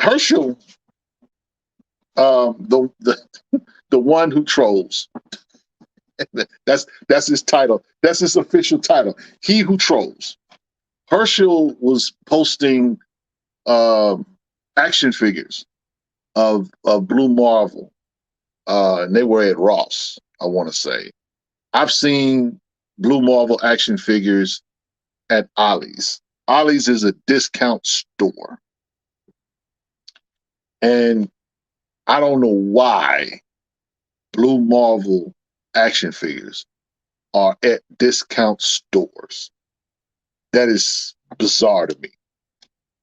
Herschel, the one who trolls. That's his title. That's his official title. He who trolls. Herschel was posting action figures of Blue Marvel, and they were at Ross, I want to say. I've seen Blue Marvel action figures at Ollie's. Ollie's is a discount store. And I don't know why Blue Marvel action figures are at discount stores. That is bizarre to me.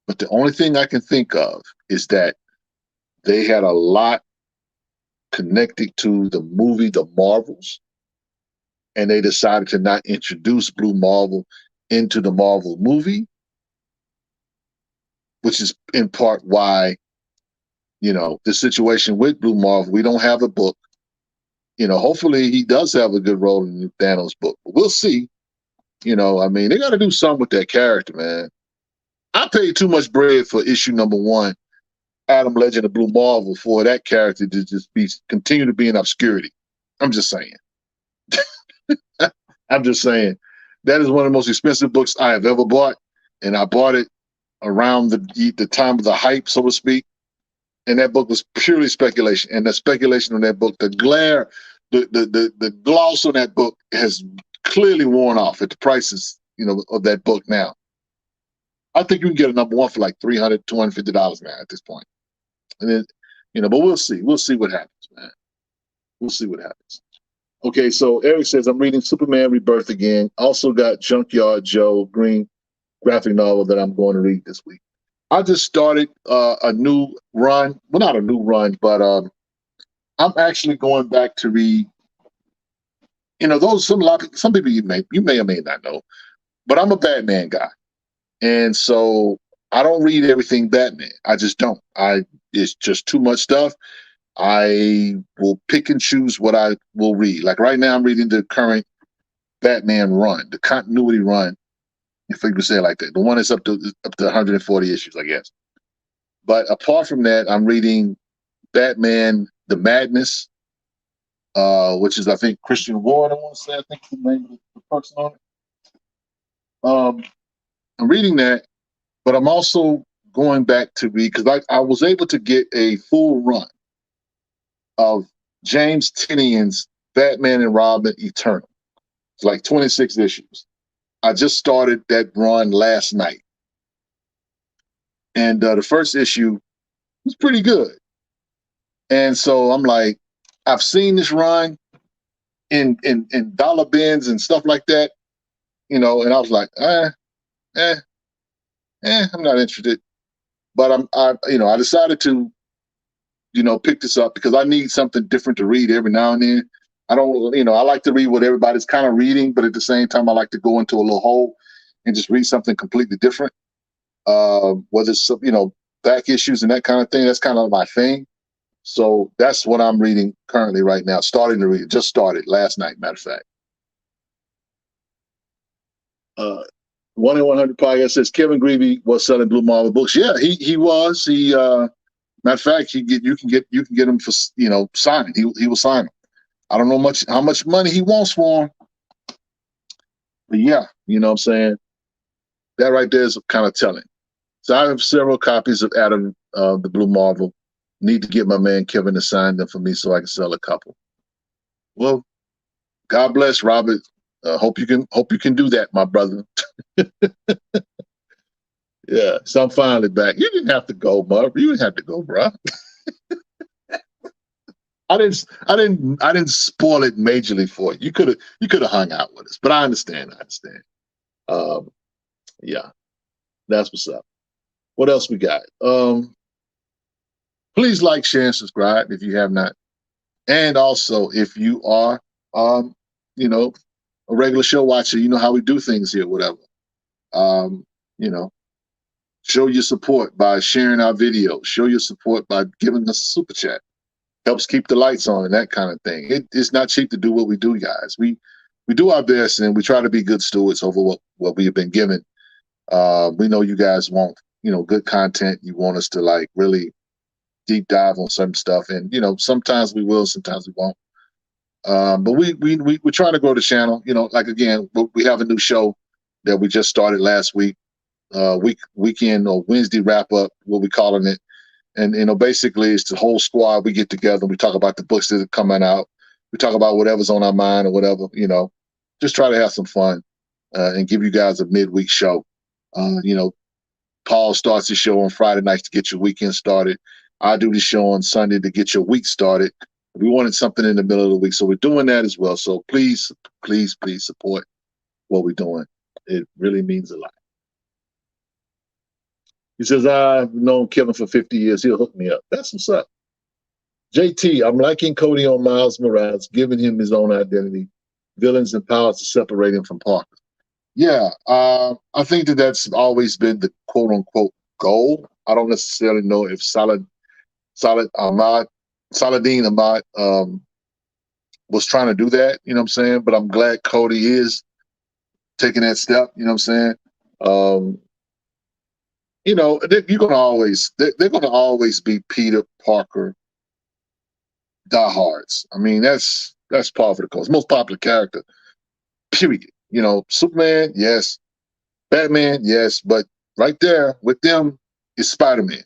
But the only thing I can think of is that they had a lot connected to the movie The Marvels, and they decided to not introduce Blue Marvel into the Marvel movie, which is in part why, the situation with Blue Marvel, we don't have a book. hopefully he does have a good role in the Thanos book. But we'll see. They got to do something with that character, man. I paid too much bread for issue number 1, Adam Legend of Blue Marvel, for that character to just continue to be in obscurity. I'm just saying. I'm just saying. That is one of the most expensive books I have ever bought, and I bought it around the time of the hype, so to speak. And that book was purely speculation. And the speculation on that book, the glare, the gloss on that book has clearly worn off at the prices, of that book now. I think you can get a number 1 for like $300, $250 now at this point. And then, but we'll see. We'll see what happens, man. We'll see what happens. Okay, so Eric says, I'm reading Superman Rebirth again. Also got Junkyard Joe Green graphic novel that I'm going to read this week. I just started a new run. Well, not a new run, but I'm actually going back to read. Some people you may or may not know, but I'm a Batman guy, and so I don't read everything Batman. I just don't. It's just too much stuff. I will pick and choose what I will read. Like right now, I'm reading the current Batman run, the continuity run, if we could say it like that. The one that's up to 140 issues, I guess. But apart from that, I'm reading Batman: The Madness, which is, I think, Christian Ward. I want to say, I think, is the name of the person on it. I'm reading that, but I'm also going back to read because I was able to get a full run of James Tynion's Batman and Robin Eternal. It's like 26 issues. I just started that run last night. And the first issue was pretty good. And so I'm like, I've seen this run in dollar bins and stuff like that, and I was like, I'm not interested. But I decided to, pick this up because I need something different to read every now and then. I don't, I like to read what everybody's kind of reading, but at the same time, I like to go into a little hole and just read something completely different. Whether it's, back issues and that kind of thing, that's kind of my thing. So that's what I'm reading currently right now. Starting to read, just started last night, matter of fact. 1 in 100 podcast says Kevin Greavy was selling Blue Marvel books. Yeah, he was. Matter of fact, you can get him for signing. He will sign them. I don't know how much money he wants for them, but yeah, what I'm saying. That right there is kind of telling. So I have several copies of Adam the Blue Marvel. Need to get my man Kevin to sign them for me so I can sell a couple. Well, God bless, Robert. Hope you can do that, my brother. Yeah, so I'm finally back. You didn't have to go, Marv. You didn't have to go, bro. I didn't spoil it majorly for you. You could have hung out with us, but I understand. Yeah, that's what's up. What else we got? Please like, share, and subscribe if you have not. And also, if you are, a regular show watcher, you know how we do things here, whatever. Show your support by sharing our videos. Show your support by giving us a super chat. Helps keep the lights on and that kind of thing. It's not cheap to do what we do, guys. We do our best and we try to be good stewards over what we have been given. We know you guys want, good content. You want us to really deep dive on some stuff, and sometimes we will, sometimes we won't. But we're trying to grow the channel. Again, we have a new show that we just started last week, weekend or Wednesday wrap up, what we're calling it. And basically it's the whole squad. We get together and we talk about the books that are coming out. We talk about whatever's on our mind or whatever. Just try to have some fun and give you guys a midweek show. Paul starts the show on Friday nights to get your weekend started. I do the show on Sunday to get your week started. We wanted something in the middle of the week, so we're doing that as well. So please, please, please support what we're doing. It really means a lot. He says, I've known Kevin for 50 years. He'll hook me up. That's what's up. JT, I'm liking Cody on Miles Morales, giving him his own identity. Villains and powers to separate him from Parker. Yeah, I think that's always been the quote-unquote goal. I don't necessarily know if Saladin Ahmad was trying to do that, you know what I'm saying? But I'm glad Cody is taking that step, you know what I'm saying? You know, they're going to always be Peter Parker diehards. I mean, that's par for the course. Most popular character, period. You know, Superman, yes. Batman, yes. But right there with them is Spider-Man.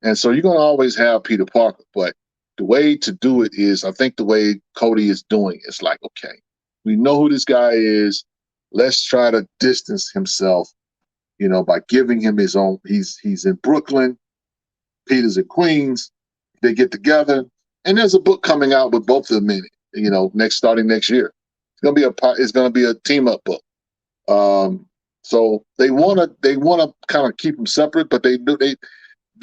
And so you're going to always have Peter Parker. But the way to do it is, I think the way Cody is doing is like, okay, we know who this guy is. Let's try to distance himself, you know, by giving him his own. He's in Brooklyn. Peter's in Queens. They get together. And there's a book coming out with both of them in it, you know, starting next year. It's gonna be a team up book. So they wanna kind of keep them separate, but they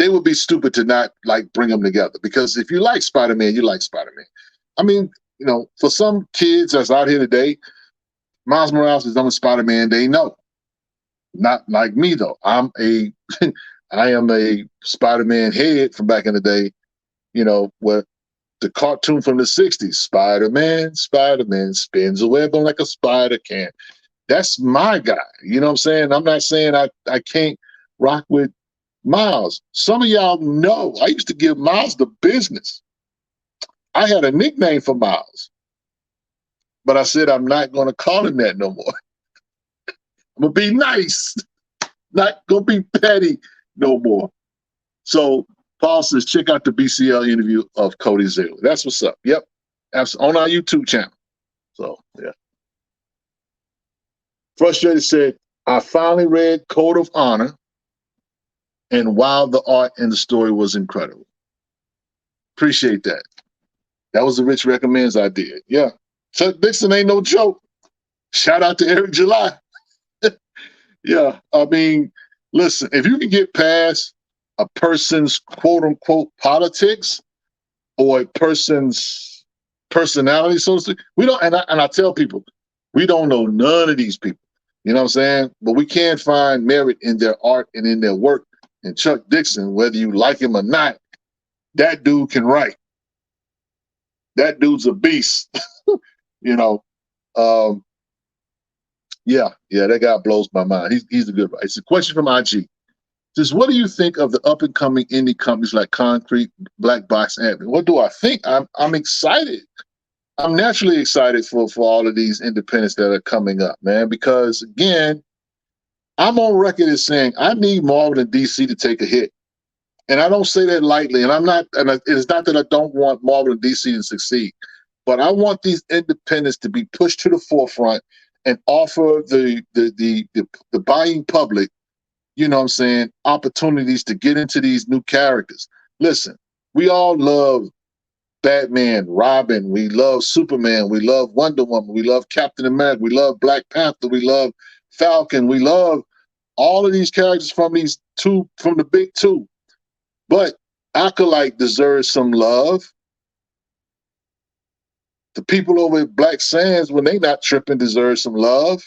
would be stupid to not like bring them together, because if you like Spider-Man, you like Spider-Man. I mean, you know, for some kids that's out here today, Miles Morales is on Spider-Man. They know. Not like me though. I am a Spider-Man head from back in the day. You know, where the cartoon from the 60s, Spider-Man spins a web on like a spider can. That's my guy. You know what I'm saying? I'm not saying I can't rock with Miles. Some of y'all know I used to give Miles the business. I had a nickname for Miles, but I said I'm not going to call him that no more. I'm going to be nice, not going to be petty no more. So Paul says, check out the BCL interview of Cody Ziegler. That's what's up. Yep. That's on our YouTube channel. So, yeah. Frustrated said, I finally read Code of Honor, and wow, the art and the story was incredible. Appreciate that. That was the Rich Recommends I did. Yeah. Chuck Dixon ain't no joke. Shout out to Eric July. Yeah. I mean, listen, if you can get past a person's quote unquote politics or a person's personality, so to speak, we don't, and I tell people, we don't know none of these people. You know what I'm saying? But we can find merit in their art and in their work. And Chuck Dixon, whether you like him or not, that dude can write. That dude's a beast. You know, yeah, that guy blows my mind. He's a good writer. It's a question from IG. Says, what do you think of the up and coming indie companies like Concrete, Black Box, and what do I think? I'm excited. I'm naturally excited for all of these independents that are coming up, man, because again, I'm on record as saying I need Marvel and DC to take a hit. And I don't say that lightly. And it's not that I don't want Marvel and DC to succeed, but I want these independents to be pushed to the forefront and offer the buying public, you know what I'm saying, opportunities to get into these new characters. Listen, we all love Batman, Robin, we love Superman, we love Wonder Woman, we love Captain America, we love Black Panther, we love Falcon, we love all of these characters from the big two. But Acolyte deserves some love. The people over at Black Sands, when they not tripping, deserve some love.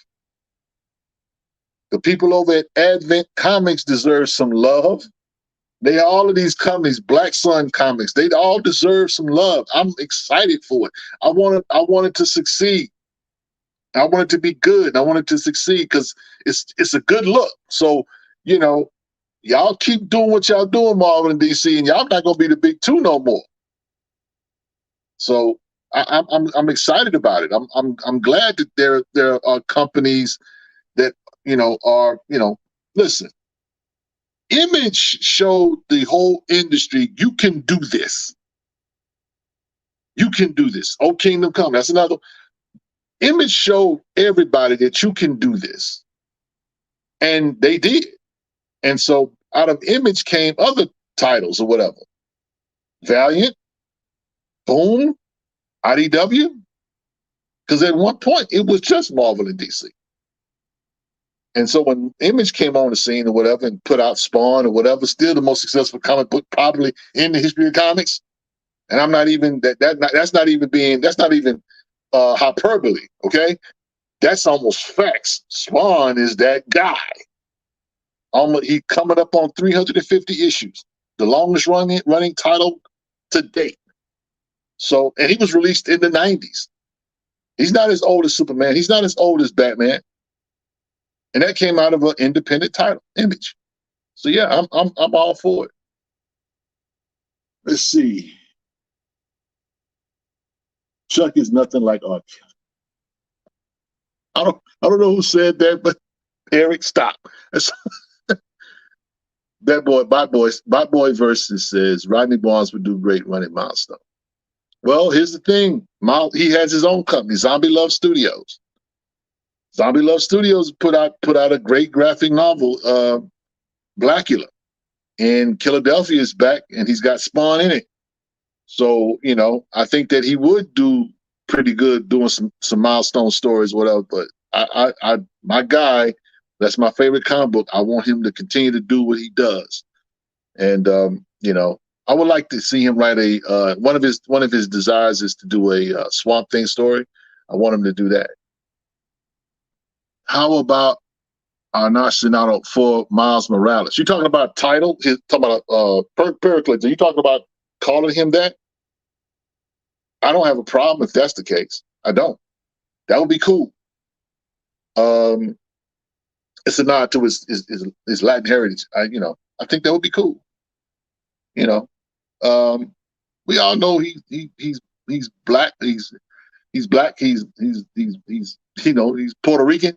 The people over at Advent Comics deserve some love. All of these companies, Black Sun Comics, they all deserve some love. I'm excited for it. I want it to succeed. I want it to be good. I want it to succeed because it's a good look. So, you know, y'all keep doing what y'all doing, Marvel and DC, and y'all not gonna be the big two no more. So I'm excited about it. I'm glad that there are companies that listen. Image showed the whole industry you can do this. You can do this. Oh, Kingdom Come. That's another. Image showed everybody that you can do this, and they did. And so out of Image came other titles or whatever. Valiant, Boom, IDW. Because at one point, it was just Marvel and DC. And so when Image came on the scene or whatever and put out Spawn or whatever, still the most successful comic book probably in the history of comics. And I'm not even, that's not even hyperbole, okay? That's almost facts. Spawn is that guy. He coming up on 350 issues, the longest running title to date. So, and he was released in the 90s. He's not as old as Superman. He's not as old as Batman. And that came out of an independent title, Image. So yeah, I'm all for it. Let's see. Chuck is nothing like R. I don't know who said that, but Eric, stop. That boy, Bot Boy Versus says Rodney Barnes would do great running Milestone. Well, here's the thing. He has his own company, Zombie Love Studios. Zombie Love Studios put out a great graphic novel, Blackula. And Philadelphia is back, and he's got Spawn in it. So, I think that he would do pretty good doing some Milestone stories, whatever. But my guy, that's my favorite comic book. I want him to continue to do what he does. And, I would like to see him write one of his desires is to do a Swamp Thing story. I want him to do that. How about Arnasinato for Miles Morales? You talking about title? He's talking about Pericles. Are you talking about calling him that? I don't have a problem if that's the case. I don't. That would be cool. It's a nod to his Latin heritage. I think that would be cool. We all know he's black. He's black. He's Puerto Rican.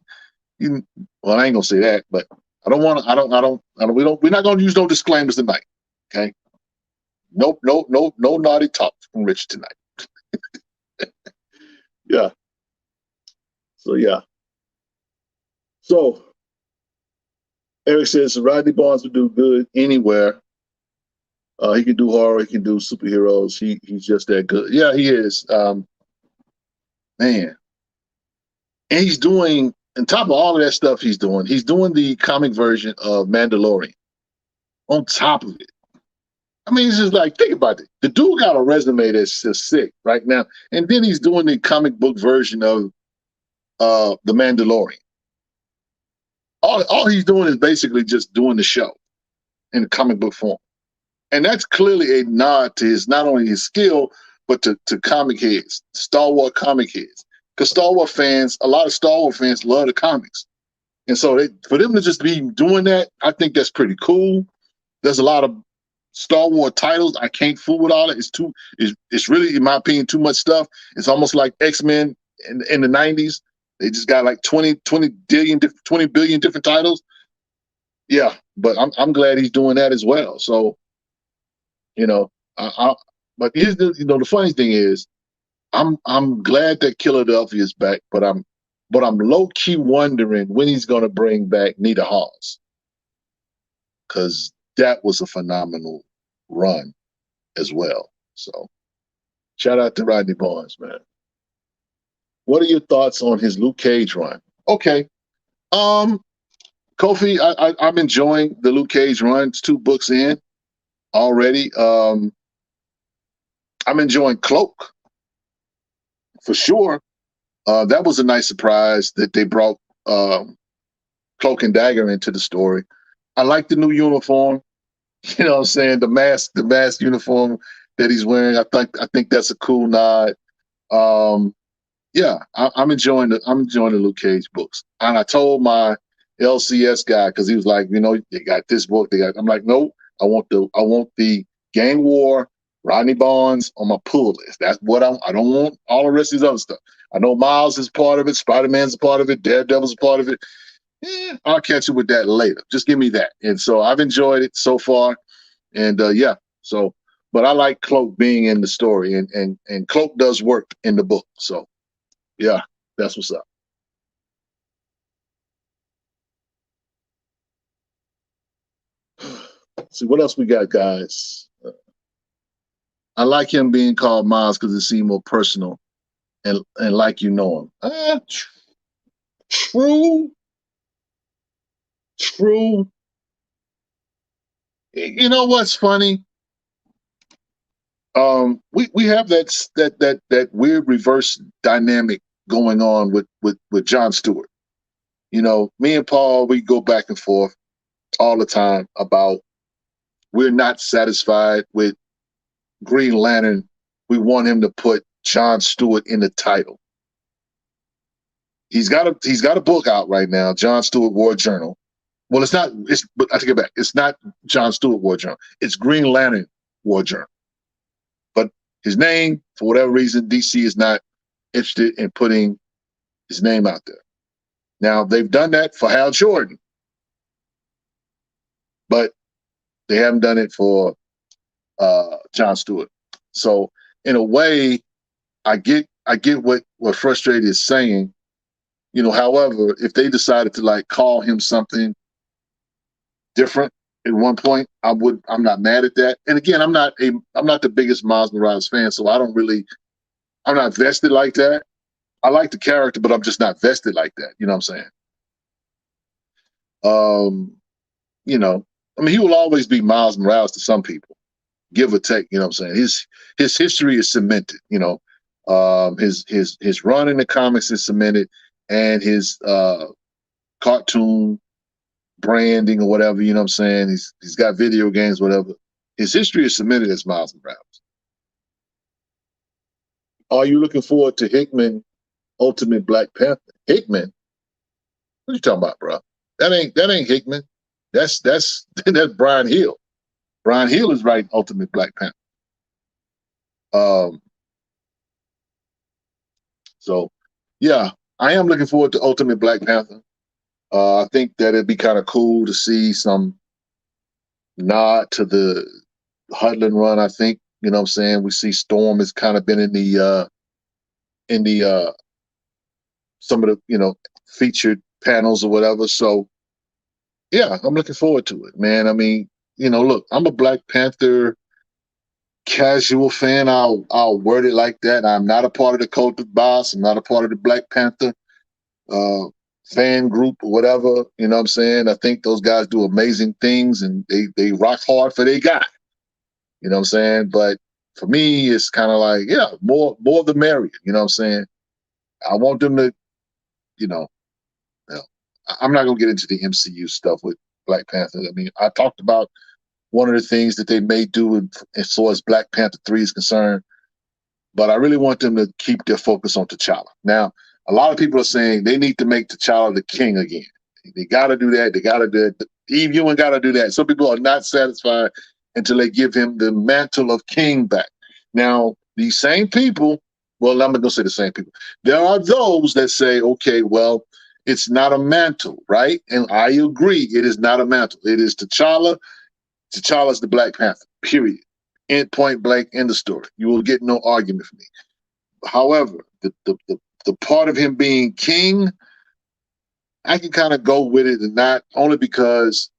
Well, I ain't gonna say that, but we're not gonna use no disclaimers tonight. Okay. No naughty talk from Rich tonight. Yeah. So Eric says Rodney Barnes would do good anywhere. He can do horror. He can do superheroes. He's just that good. Yeah, he is. Man. And he's doing, on top of all of that stuff he's doing the comic version of Mandalorian on top of it. I mean, it's just like, think about it. The dude got a resume that's just sick right now. And then he's doing the comic book version of The Mandalorian. All he's doing is basically just doing the show in comic book form. And that's clearly a nod to not only his skill, but to comic heads, Star Wars comic heads. Because a lot of Star Wars fans love the comics. And so for them to just be doing that, I think that's pretty cool. There's a lot of Star Wars titles. I can't fool with all it. It's really, in my opinion, too much stuff. It's almost like X-Men in the 90s. They just got like 20 billion different titles. Yeah, but I'm glad he's doing that as well. So, but here's the funny thing is, I'm glad that Philadelphia is back, but I'm low key wondering when he's gonna bring back Nita Hawes, because that was a phenomenal run as well. So, shout out to Rodney Barnes, man. What are your thoughts on his Luke Cage run? Okay. Kofi, I'm enjoying the Luke Cage run. It's 2 books in already. I'm enjoying Cloak for sure. That was a nice surprise that they brought Cloak and Dagger into the story. I like the new uniform. You know what I'm saying? The mask uniform that he's wearing. I think that's a cool nod. Yeah, I'm enjoying the Luke Cage books. And I told my LCS guy, because he was like, they got this book. I'm like, no, I want the Gang War Rodney Barnes on my pull list. That's what I don't want all the rest of these other stuff. I know Miles is part of it, Spider-Man's a part of it, Daredevil's a part of it. I'll catch you with that later. Just give me that. And so I've enjoyed it so far. And but I like Cloak being in the story, and Cloak does work in the book. So yeah, that's what's up. See, what else we got, guys? I like him being called Miles because it seemed more personal and like you know him. True. You know what's funny? We have that weird reverse dynamic going on with Jon Stewart. Me and Paul, we go back and forth all the time about we're not satisfied with Green Lantern. We want him to put Jon Stewart in the title. He's got a book out right now, John Stewart War Journal. Well, it's not. But I take it back. It's not John Stewart War Journal. It's Green Lantern War Journal. But his name, for whatever reason, DC is not interested in putting his name out there. Now they've done that for Hal Jordan, but they haven't done it for John Stewart. So in a way, I get what Frustrated is saying. However, if they decided to like call him something different at one point, I'm not mad at that. And again, I'm not the biggest Miles Morales fan, so I'm not vested like that. I like the character, but I'm just not vested like that. You know what I'm saying? He will always be Miles Morales to some people, give or take. You know what I'm saying? His history is cemented. His run in the comics is cemented, and his cartoon branding or whatever. You know what I'm saying? He's got video games, whatever. His history is cemented as Miles Morales. Are you looking forward to Hickman Ultimate Black Panther? Hickman? What are you talking about, bro? That ain't Hickman. That's Brian Hill. Brian Hill is writing Ultimate Black Panther. So yeah, I am looking forward to Ultimate Black Panther. I think that it'd be kind of cool to see some nod to the Hudlin run. I think, you know what I'm saying? We see Storm has kind of been in the some of the, featured panels or whatever. So yeah, I'm looking forward to it, man. I mean, look, I'm a Black Panther casual fan. I'll word it like that. I'm not a part of the cult of boss. I'm not a part of the Black Panther fan group or whatever. You know what I'm saying? I think those guys do amazing things, and they rock hard for their guy. You know what I'm saying? But for me, it's kind of like, yeah, more the merrier. You know what I'm saying? I want them to, I'm not going to get into the MCU stuff with Black Panther. I mean, I talked about one of the things that they may do as far as Black Panther 3 is concerned, but I really want them to keep their focus on T'Challa. Now, a lot of people are saying they need to make T'Challa the king again. They got to do that. They got to do it. Eve Ewing got to do that. Some people are not satisfied until they give him the mantle of king back. Now, these same people, well, I'm not going to say the same people. There are those that say, okay, well, it's not a mantle, right? And I agree, it is not a mantle. It is T'Challa. T'Challa is the Black Panther, period. End point blank, end of story. You will get no argument from me. However, the part of him being king, I can kind of go with it, and not only because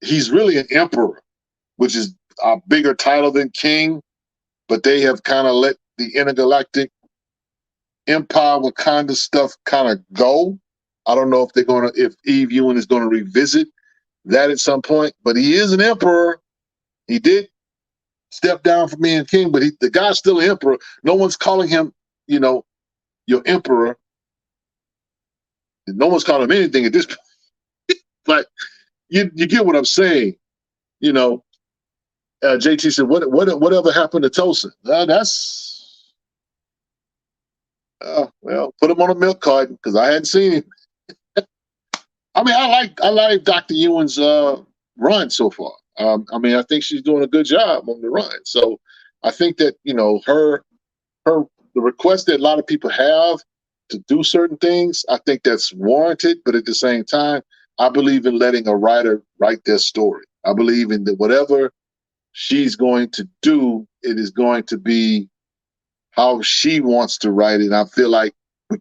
he's really an emperor, which is a bigger title than king, but they have kind of let the intergalactic Empire Wakanda stuff kind of go. I don't know if Eve Ewing is going to revisit that at some point, but he is an emperor. He did step down from being king, but the guy's still an emperor. No one's calling him, your emperor. No one's calling him anything at this point. But you get what I'm saying. JT said, whatever happened to Tosin? Well, put him on a milk carton because I hadn't seen him. I mean, I like Dr. Ewing's run so far. I mean, I think she's doing a good job on the run. So I think that the request that a lot of people have to do certain things, I think that's warranted. But at the same time, I believe in letting a writer write their story. I believe in that whatever she's going to do, it is going to be how she wants to write it. And I feel like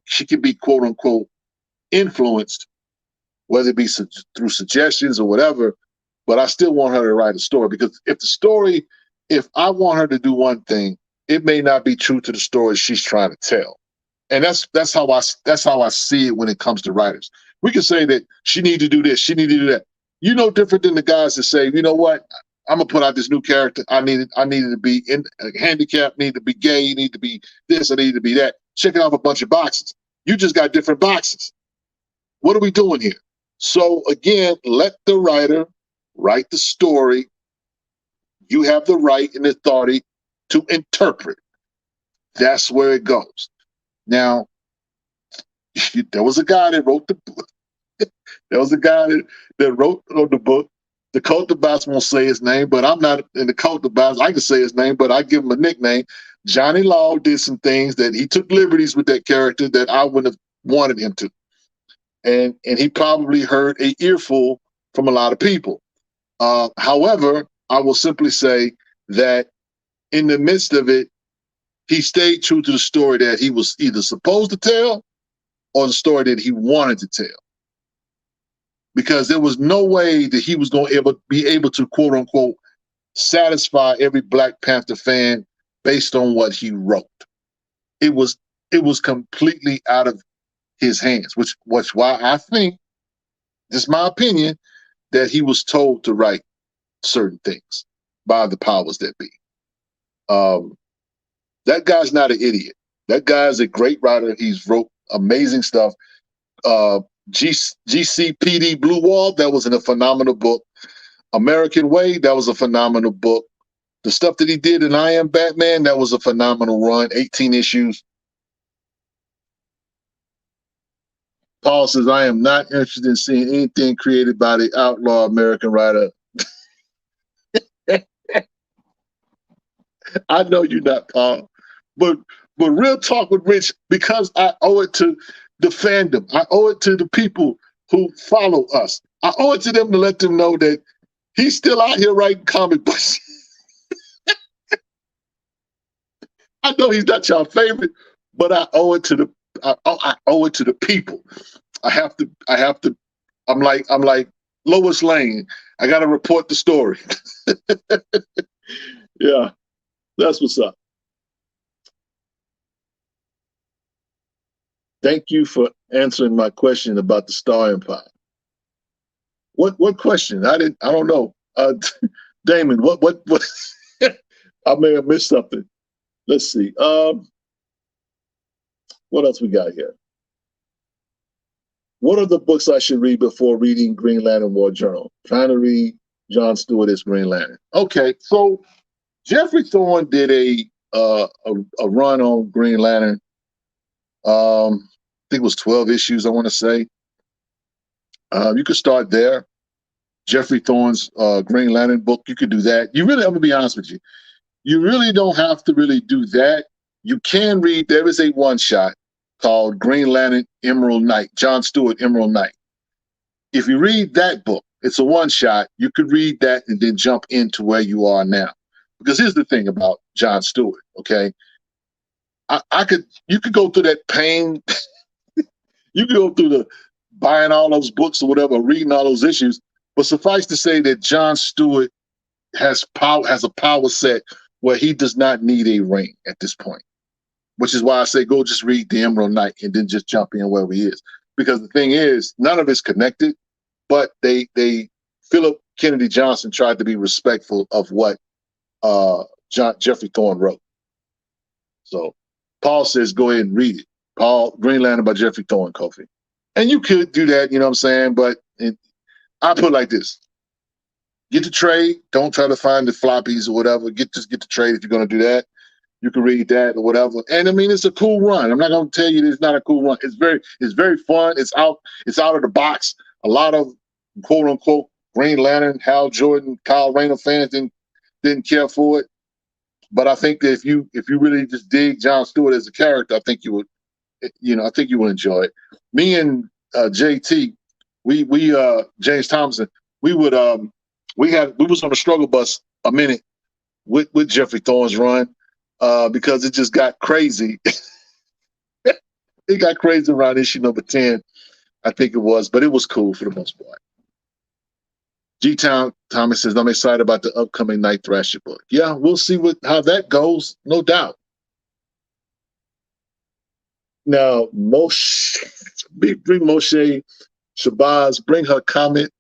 she can be quote unquote influenced, whether it be through suggestions or whatever, but I still want her to write a story, because if I want her to do one thing, it may not be true to the story she's trying to tell. And that's how I see it when it comes to writers. We can say that she need to do this, she need to do that. Different than the guys that say, you know what, I'm gonna put out this new character. I needed to be handicapped, need to be gay, need to be this, I need to be that. Checking off a bunch of boxes. You just got different boxes. What are we doing here? So again, let the writer write the story. You have the right and authority to interpret. That's where it goes. Now, there was a guy that wrote the book. There was a guy that wrote the book. The Cultibats won't say his name, but I'm not in the Cultibats. I can say his name, but I give him a nickname. Johnny Law did some things that he took liberties with that character that I wouldn't have wanted him to. And he probably heard an earful from a lot of people. However, I will simply say that in the midst of it, he stayed true to the story that he was either supposed to tell or the story that he wanted to tell. Because there was no way that he was going to be able to, quote unquote, satisfy every Black Panther fan based on what he wrote. It was completely out of his hands, which why I think, just my opinion, that he was told to write certain things by the powers that be. That guy's not an idiot. That guy's a great writer. He's wrote amazing stuff. GCPD Blue Wall, that was a phenomenal book. American Way, that was a phenomenal book. The stuff that he did in I Am Batman, that was a phenomenal run, 18 issues. Paul says, I am not interested in seeing anything created by the outlaw American writer. I know you're not, Paul. But real talk with Rich, because I owe it to the fandom. I owe it to the people who follow us. I owe it to them to let them know that he's still out here writing comic books. I know he's not your favorite, but I owe it to the people. I have to. I'm like Lois Lane. I got to report the story. Yeah, that's what's up. Thank you for answering my question about the Star Empire. What question? I don't know. Damon, what I may have missed something. Let's see. What else we got here? What are the books I should read before reading Green Lantern War Journal? Trying to read John Stewart's Green Lantern. Okay, so Jeffrey Thorne did a run on Green Lantern. I think it was 12 issues, I want to say. You could start there. Jeffrey Thorne's Green Lantern book, you could do that. I'm going to be honest with you. You really don't have to really do that. You can read, there is a one-shot called Green Lantern Emerald Knight, John Stewart Emerald Knight. If you read that book, it's a one-shot, you could read that and then jump into where you are now. Because here's the thing about John Stewart, okay? You could go through that pain. You could go through the buying all those books or whatever, reading all those issues. But suffice to say that John Stewart has a power set where he does not need a ring at this point. Which is why I say go just read the Emerald Knight and then just jump in where he is. Because the thing is, none of it's connected, but Philip Kennedy Johnson tried to be respectful of what Jeffrey Thorne wrote. So Paul says go ahead and read it. Green Lantern by Jeffrey Thorne, Kofi. And you could do that, you know what I'm saying? But I put it like this. Get the trade. Don't try to find the floppies or whatever. Just get the trade if you're going to do that. You can read that or whatever. And I mean, it's a cool run. I'm not going to tell you that it's not a cool run. It's very fun. It's out of the box. A lot of quote unquote Green Lantern, Hal Jordan, Kyle Rayner fans didn't care for it. But I think that if you really just dig John Stewart as a character, I think you would, I think you will enjoy it. Me and JT, we James Thompson, we was on the struggle bus a minute with Jeffrey Thorne's run because it just got crazy. It got crazy around issue number 10, I think it was, but it was cool for the most part. G-Town Thomas says, I'm excited about the upcoming Night Thrasher book. Yeah, we'll see how that goes, no doubt. Now, Moshe, bring Moshe Shabazz, bring her comment,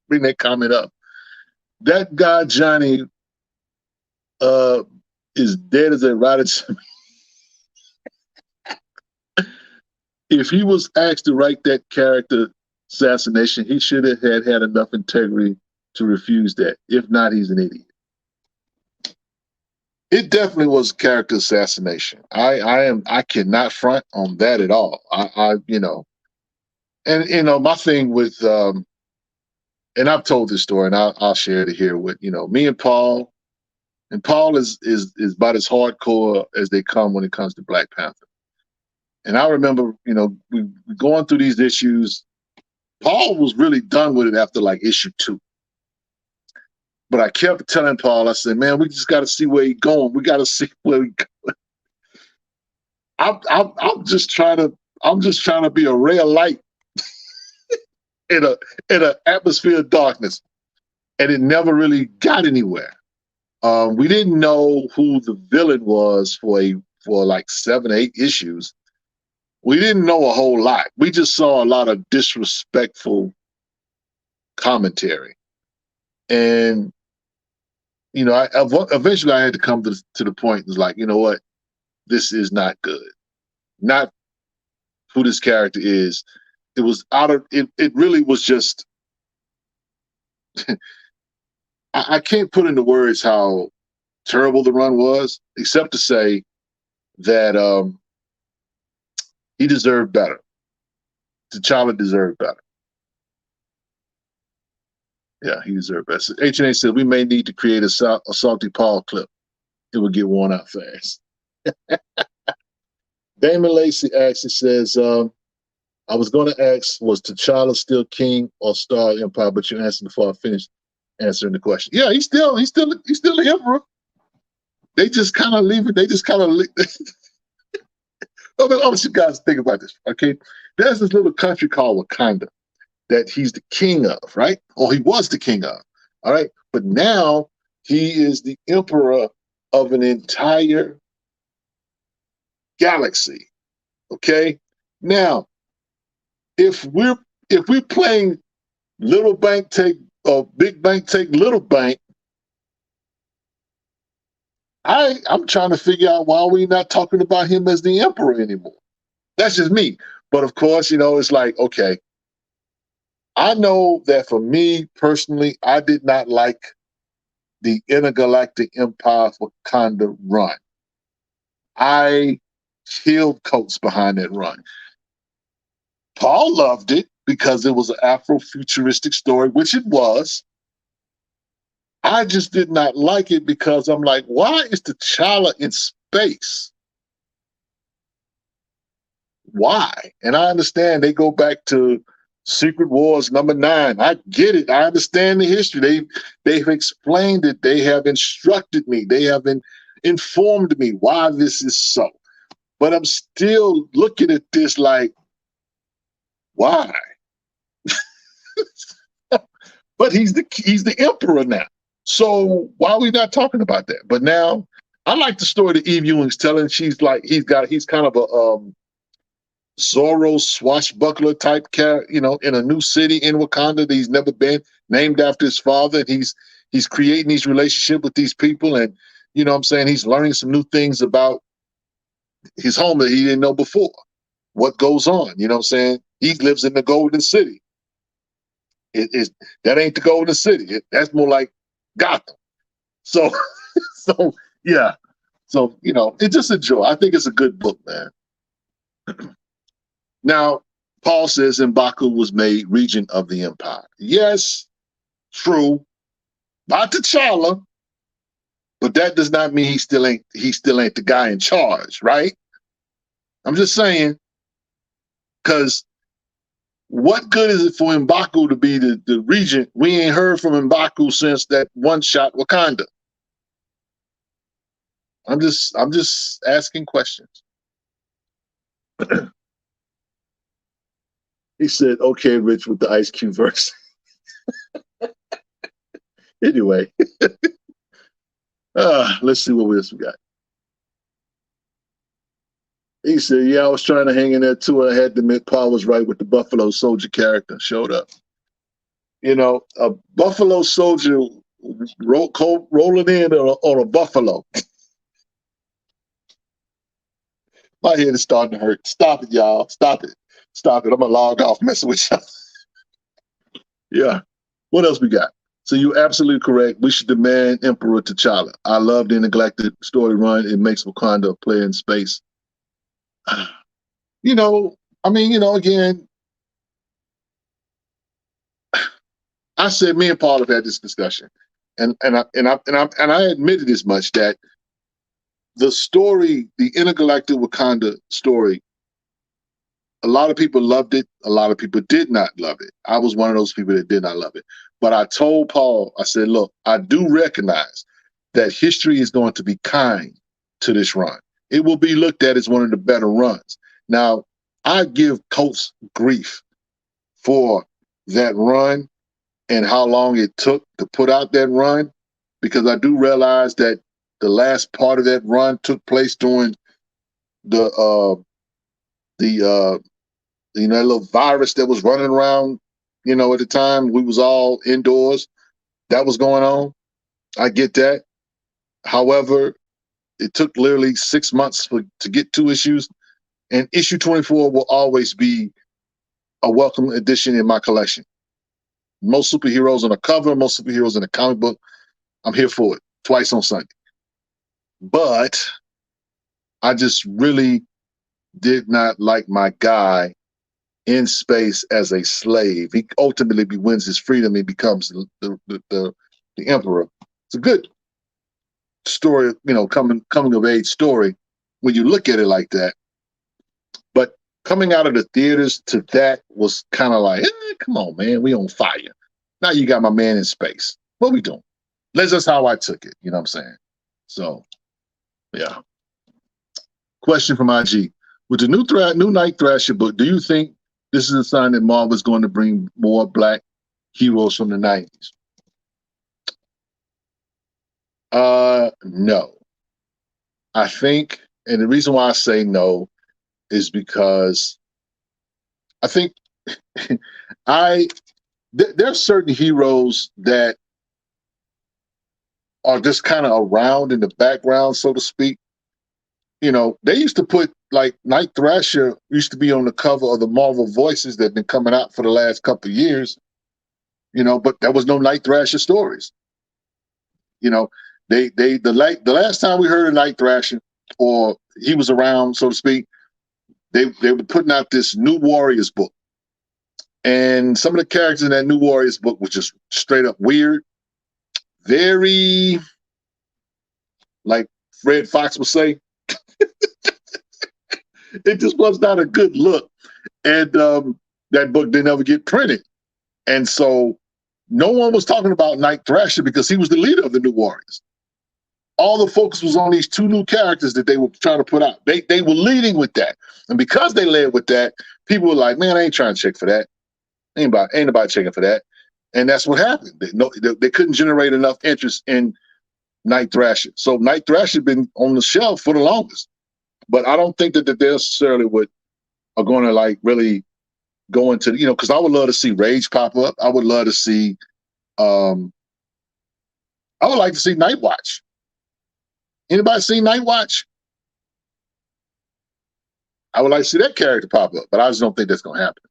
bring that comment up. That guy, Johnny, is dead as a rotted. If he was asked to write that character assassination, he should have had enough integrity to refuse that. If not, he's an idiot. It definitely was character assassination. I cannot front on that at all. And my thing with and I've told this story and I'll share it here with, me and Paul. And Paul is about as hardcore as they come when it comes to Black Panther. And I remember, we going through these issues. Paul was really done with it after like issue 2. But I kept telling Paul, I said, man, we just got to see where he's going. We got to see where he going. I'm just trying to be a ray of light in an atmosphere of darkness. And it never really got anywhere. We didn't know who the villain was for like 7 or 8 issues. We didn't know a whole lot. We just saw a lot of disrespectful commentary. And, eventually I had to come to the point. It's like, you know what? This is not good. Not who this character is. It was it really was just, I can't put into words how terrible the run was, except to say that he deserved better. T'Challa deserved better. Yeah, he deserved better. H&A said, we may need to create a Salty Paul clip. It will get worn out fast. Damon Lacey actually says, I was going to ask, was T'Challa still king or Star Empire? But you answered before I finished answering the question. Yeah, he's still the emperor. They just kind of leave it. They just kind of. I want you guys to think about this. Okay, there's this little country called Wakanda that he's the king of, right? Or he was the king of. All right, but now he is the emperor of an entire galaxy. Okay, now if we're playing little bank take or big bank take little bank, I'm trying to figure out why we're not talking about him as the emperor anymore. That's just me. But of course, it's like, okay, I know that for me personally, I did not like the Intergalactic Empire Wakanda run. I killed Coates behind that run. Paul loved it because it was an Afro-futuristic story, which it was. I just did not like it because I'm like, why is T'Challa in space? Why? And I understand they go back to Secret Wars #9. I get it. I understand the history. They've explained it. They have instructed me. They have informed me why this is so. But I'm still looking at this like, why? But he's the emperor now. So why are we not talking about that? But now I like the story that Eve Ewing's telling. She's like, he's kind of a Zorro swashbuckler type character, in a new city in Wakanda that he's never been, named after his father. And he's creating these relationships with these people. And, what I'm saying, he's learning some new things about his home that he didn't know before. What goes on, what I'm saying? He lives in the Golden City. That ain't the Golden City. That's more like Gotham. So yeah. So, it's just a joy. I think it's a good book, man. Now, Paul says M'Baku was made regent of the empire. Yes, true. Not T'Challa, but that does not mean he still ain't the guy in charge, right? I'm just saying, because what good is it for M'Baku to be the regent? We ain't heard from M'Baku since that one-shot Wakanda. I'm just asking questions. He said, okay, Rich, with the Ice Cube verse. Anyway, let's see what else we got. He said, yeah, I was trying to hang in there too. I had to admit Paul was right with the Buffalo Soldier character showed up. A Buffalo Soldier rolling in on a buffalo. My head is starting to hurt. Stop it, y'all. Stop it. Stop it. I'm going to log off messing with y'all. Yeah. What else we got? So you're absolutely correct. We should demand Emperor T'Challa. I love the Intergalactic story run. It makes Wakanda a player in space. You know, I mean, you know, again, I said me and Paul have had this discussion, and I admitted as much that the story, the Intergalactic Wakanda story, a lot of people loved it. A lot of people did not love it. I was one of those people that did not love it. But I told Paul, I said, look, I do recognize that history is going to be kind to this run. It will be looked at as one of the better runs. Now, I give Coates grief for that run and how long it took to put out that run, because I do realize that the last part of that run took place during the that little virus that was running around, you know, at the time we was all indoors. That was going on. I get that. However, it took literally 6 months to get 2 issues, and issue 24 will always be a welcome addition in my collection. Most superheroes on the cover, most superheroes in the comic book, I'm here for it, twice on Sunday. But I just really did not like my guy in space as a slave. He ultimately wins his freedom. He becomes the emperor. It's a good story, you know, coming of age story when you look at it like that. But coming out of the theaters to that was kind of like, come on, man, we on fire. Now you got my man in space. What we doing? That's how I took it. You know what I'm saying? So, yeah. Question from IG. With the new Night Thrasher book, do you think this is a sign that Marvel is going to bring more Black heroes from the 90s? No. I think, and the reason why I say no is because I think there are certain heroes that are just kind of around in the background, so to speak. You know, they used to put, like, Night Thrasher used to be on the cover of the Marvel Voices that have been coming out for the last couple of years, you know, but there was no Night Thrasher stories. You know, the last time we heard of Night Thrasher, or he was around, so to speak, they were putting out this New Warriors book. And some of the characters in that New Warriors book was just straight up weird. Very, like Fred Fox would say, it just was not a good look. And that book didn't ever get printed. And so no one was talking about Night Thrasher because he was the leader of the New Warriors. All the focus was on these 2 new characters that they were trying to put out. They were leading with that. And because they led with that, people were like, man, I ain't trying to check for that. Ain't nobody checking for that. And that's what happened. They couldn't generate enough interest in Night Thrasher. So Night Thrasher been on the shelf for the longest. But I don't think that they necessarily are going to, like, really go into, you know, because I would love to see Rage pop up. I would love to see, I would like to see Night Watch. Anybody seen Night Watch? I would like to see that character pop up, but I just don't think that's going to happen.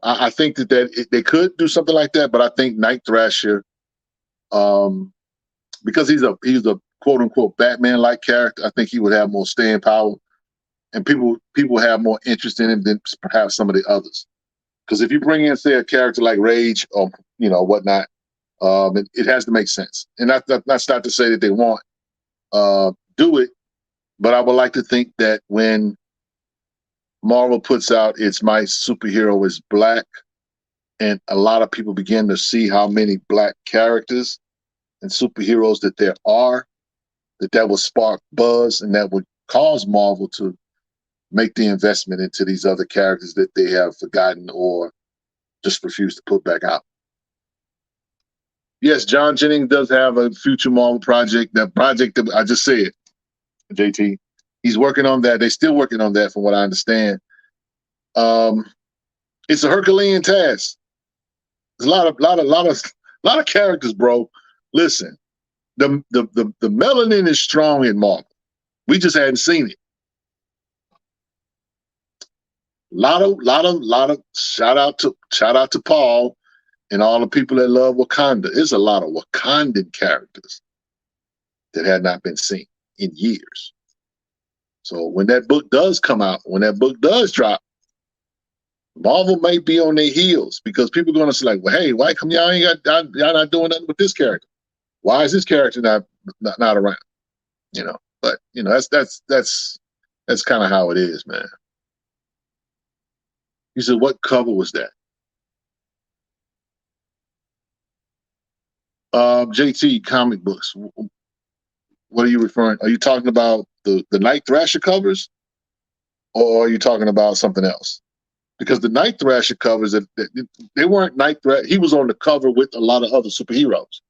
I think that they could do something like that, but I think Night Thrasher, because he's a quote unquote Batman-like character, I think he would have more staying power, and people have more interest in him than perhaps some of the others. Because if you bring in, say, a character like Rage or, you know, whatnot, it has to make sense. And that's not to say that they won't do it, but I would like to think that when Marvel puts out its My Superhero is Black, and a lot of people begin to see how many Black characters and superheroes that there are, that will spark buzz, and that would cause Marvel to make the investment into these other characters that they have forgotten or just refused to put back out. Yes, John Jennings does have a future Marvel project. That project that I just said, JT, he's working on that. They're still working on that, from what I understand. It's a Herculean task. There's a lot of characters, bro. Listen, the melanin is strong in Marvel. We just hadn't seen it. Lot of shout out to Paul and all the people that love Wakanda. There's a lot of Wakandan characters that had not been seen in years. So when that book does come out, when that book does drop, Marvel may be on their heels because people are going to say like, well, hey, why come y'all not doing nothing with this character? Why is this character not around? You know, but you know, that's kind of how it is, man. You said, what cover was that? JT comic books. What are you referring? Are you talking about the Night Thrasher covers, or are you talking about something else? Because the Night Thrasher covers, they weren't Night Thrasher. He was on the cover with a lot of other superheroes.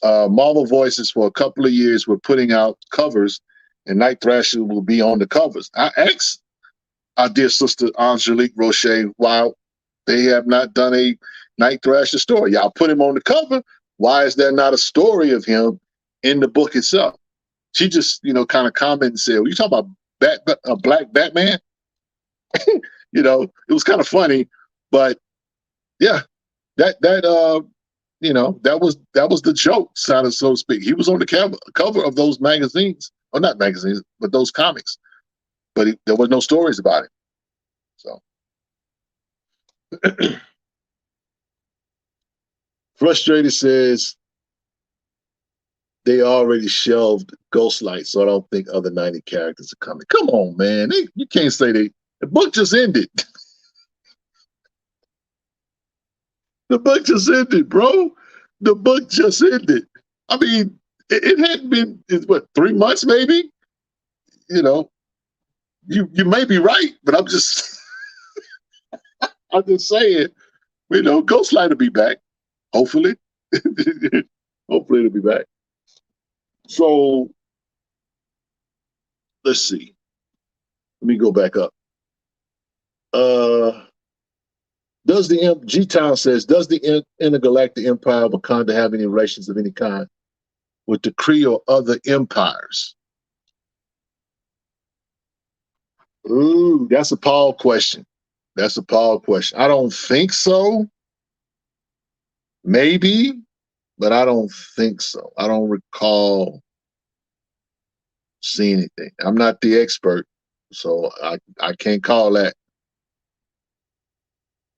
Marvel Voices for a couple of years were putting out covers, and Night Thrasher will be on the covers. I asked our dear sister Angelique Roche why they have not done a Night Thrasher story. Y'all put him on the cover. Why is there not a story of him in the book itself? She just, kind of commented and said, well, you talking about a black Batman? It was kind of funny, but yeah, that was the joke, so to speak. He was on the cover of those magazines, or not magazines, but those comics, but there was no stories about it. So Frustrated says they already shelved Ghostlight, so I don't think other 90 characters are coming. Come on, man. You can't say the book just ended. The book just ended, bro. The book just ended. I mean, it hadn't been, 3 months maybe? You may be right, but I'm just I'm just saying, Ghostlight will be back. Hopefully. Hopefully it'll be back. So let's see. Let me go back up. G-Town says, does the intergalactic empire of Wakanda have any relations of any kind with the Kree or other empires? Ooh, that's a Paul question. That's a Paul question. I don't think so. Maybe, but I don't think so. I don't recall seeing anything. I'm not the expert, so I can't call that.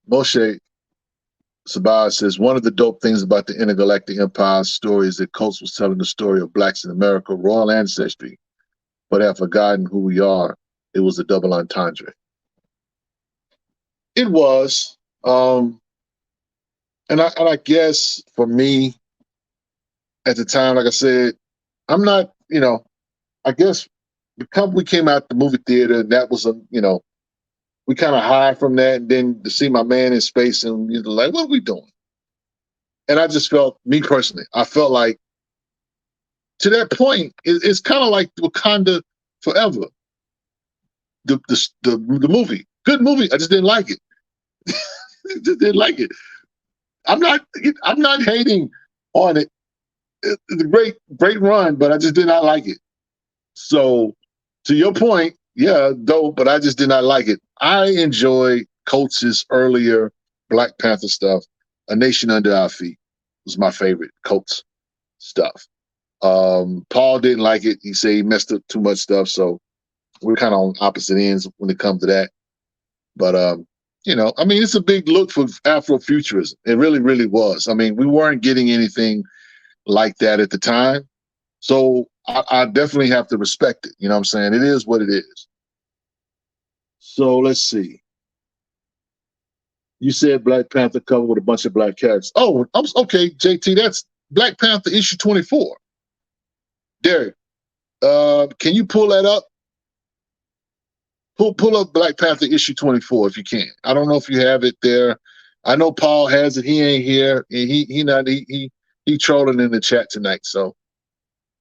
Moshe Sabah says, one of the dope things about the Intergalactic Empire story is that Coates was telling the story of blacks in America, royal ancestry, but have forgotten who we are. It was a double entendre. It was. And I guess for me, at the time, like I said, I'm not, I guess because we came out the movie theater, and that was we kind of hide from that, and then to see my man in space, and you're like, what are we doing? And I just felt, me personally, I felt like to that point, it's kind of like Wakanda Forever. The movie, good movie. I just didn't like it. Just didn't like it. I'm not hating on it. It's a great run, but I just did not like it. So to your point, yeah, dope, but I just did not like it. I enjoy Coates' earlier Black Panther stuff. A Nation Under Our Feet was my favorite Coates stuff. Paul didn't like it. He said he messed up too much stuff. So we're kind of on opposite ends when it comes to that. But, I mean, it's a big look for Afrofuturism. It really, really was. I mean, we weren't getting anything like that at the time. So I definitely have to respect it. You know what I'm saying? It is what it is. So let's see. You said Black Panther cover with a bunch of black characters. Oh, okay, JT, that's Black Panther issue 24. Derek, can you pull that up? Pull up Black Panther issue 24 if you can. I don't know if you have it there. I know Paul has it. He ain't here, and he trolling in the chat tonight. So,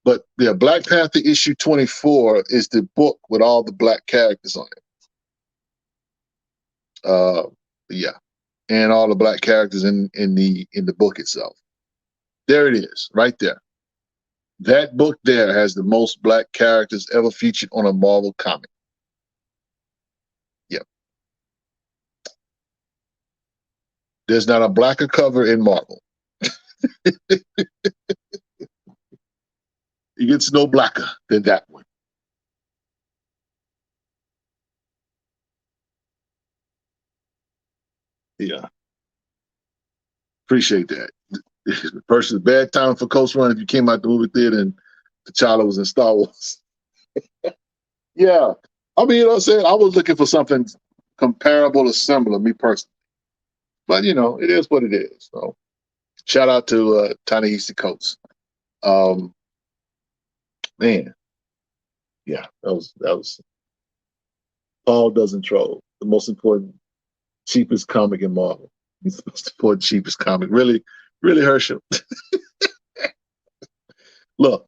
but yeah, Black Panther issue 24 is the book with all the black characters on it. Yeah, and all the black characters in the book itself. There it is, right there. That book there has the most black characters ever featured on a Marvel comic. Yep. There's not a blacker cover in Marvel. It gets no blacker than that one. Yeah. Appreciate that. Versus bad time for Coast Run if you came out the movie theater and T'Challa was in Star Wars. Yeah. I mean, you know what I'm saying? I was looking for something comparable or similar, me personally. But, you know, it is what it is. So shout out to Ta-Nehisi Coates. Man, yeah, that was Paul doesn't troll. The most important, cheapest comic in Marvel. He's the most important, cheapest comic. Really, really Herschel. Look,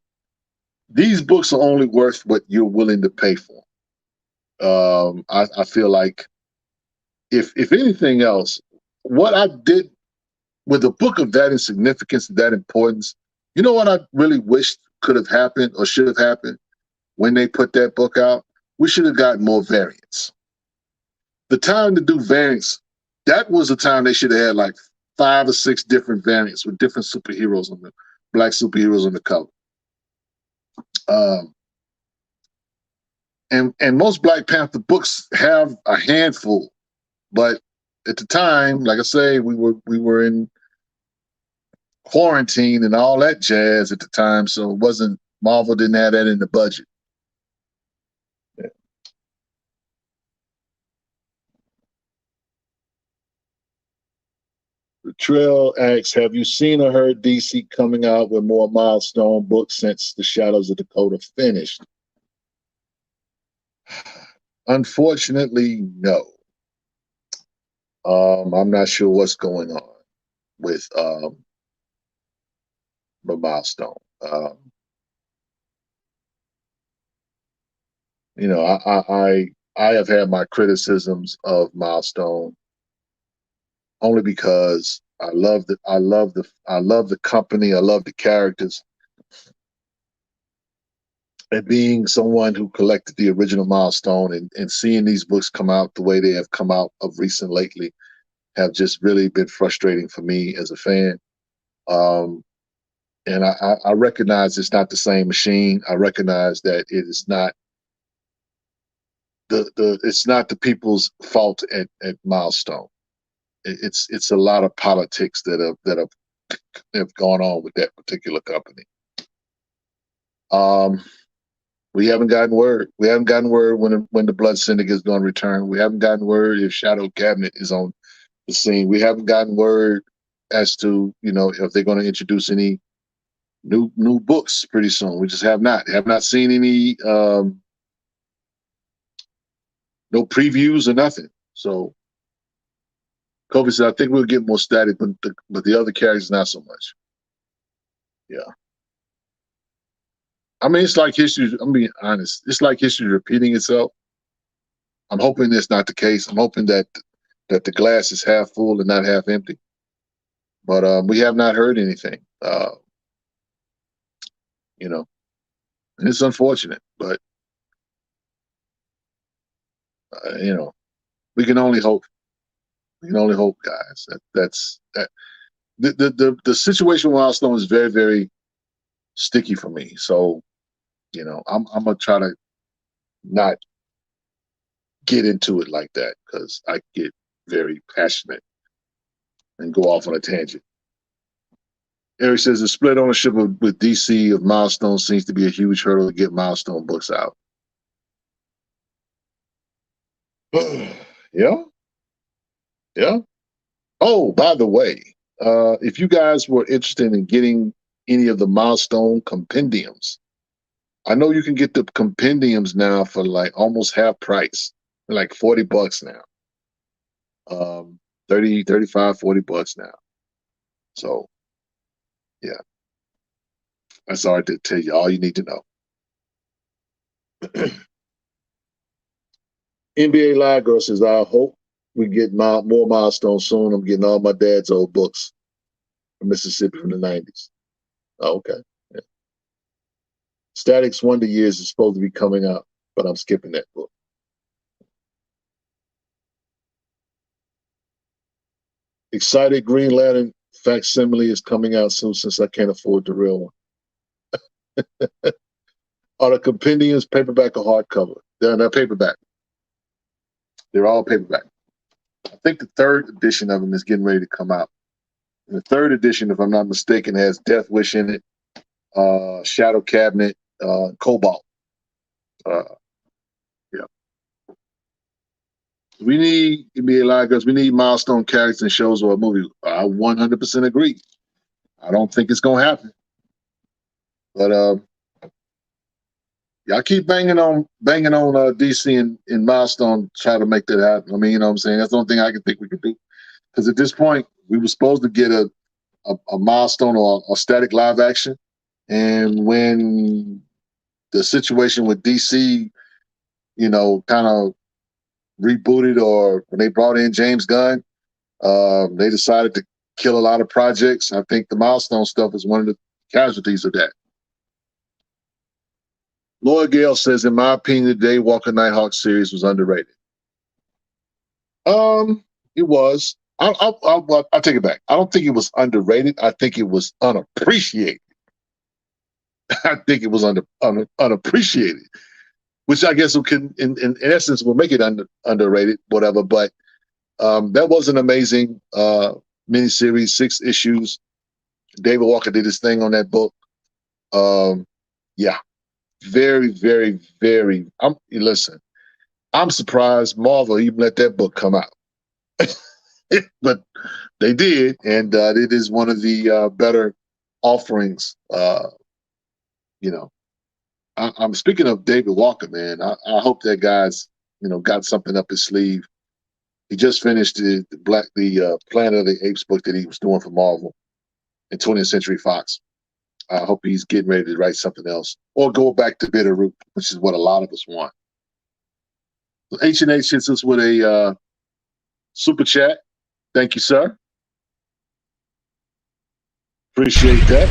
these books are only worth what you're willing to pay for. I feel like if anything else, what I did with a book of that significance, that importance, you know what I really wished could have happened or should have happened when they put that book out? We should have gotten more variants. The time to do variants, that was the time they should have had like 5 or 6 different variants with different superheroes on the black superheroes on the cover. And most Black Panther books have a handful, but at the time, like I say, we were in quarantine and all that jazz at the time, so it wasn't Marvel didn't have that in the budget. Yeah. Trail asks, have you seen or heard DC coming out with more Milestone books since The Shadows of Dakota finished? Unfortunately, no. I'm not sure what's going on with the Milestone. You know, I have had my criticisms of Milestone only because I love the company, I love the characters. And being someone who collected the original Milestone and seeing these books come out the way they have come out of recent lately have just really been frustrating for me as a fan. And I recognize it's not the same machine. I recognize that it is not it's not the people's fault at Milestone. It's a lot of politics that have gone on with that particular company. We haven't gotten word. We haven't gotten word when the Blood Syndicate is going to return. We haven't gotten word if Shadow Cabinet is on the scene. We haven't gotten word as to, you know, if they're going to introduce any new books pretty soon. We just have not seen any no previews or nothing. So Kobe said, I think we'll get more static, but the other characters not so much. Yeah. I mean, it's like history. I'm being honest. It's like history repeating itself. I'm hoping that's not the case. I'm hoping that the glass is half full and not half empty. But we have not heard anything. You know, and it's unfortunate, but you know, we can only hope. We can only hope, guys. That's the situation with Milestone is very, very sticky for me. So, you know, I'm gonna try to not get into it like that because I get very passionate and go off on a tangent. Eric says the split ownership with DC of Milestone seems to be a huge hurdle to get Milestone books out. Yeah. Oh, by the way, if you guys were interested in getting any of the Milestone compendiums, I know you can get the compendiums now for like almost half price, like $40 now. 30, 35, $40 now. So, yeah. That's all I did tell you. All you need to know. NBA Live Girl says, I hope we get more Milestones soon. I'm getting all my dad's old books from Mississippi from the 90s. Oh, okay. Yeah. Static's Wonder Years is supposed to be coming out, but I'm skipping that book. Excited Green Lantern facsimile is coming out soon since I can't afford the real one. Are the compendiums paperback or hardcover? They're not paperback. They're all paperback. I think the third edition of them is getting ready to come out. And the third edition, if I'm not mistaken, has Death Wish in it, Shadow Cabinet, Cobalt. Yeah. We need NBA Live Girls. We need milestone characters in shows or a movie. I 100% agree. I don't think it's gonna happen, but y'all keep banging on DC and Milestone, try to make that happen. I mean, you know what I'm saying? That's the only thing I can think we could do. Because at this point, we were supposed to get a Milestone or a static live action, and when the situation with DC, you know, kind of rebooted, or when they brought in James Gunn, they decided to kill a lot of projects. I think the Milestone stuff is one of the casualties of that. Lloyd Gale says, in my opinion, the Day Walker Nighthawk series was underrated. It was. I'll take it back. I don't think it was underrated. I think it was unappreciated. I think it was unappreciated, which I guess can, in essence, will make it underrated, whatever. But that was an amazing miniseries, 6 issues. David Walker did his thing on that book. Yeah, very, very, very. Listen, I'm surprised Marvel even let that book come out, but they did, and it is one of the better offerings. You know, I'm speaking of David Walker, man. I hope that guy's, you know, got something up his sleeve. He just finished the Planet of the Apes book that he was doing for Marvel and 20th Century Fox. I hope he's getting ready to write something else or go back to Bitterroot, which is what a lot of us want. So H&H hits us with a super chat. Thank you, sir. Appreciate that.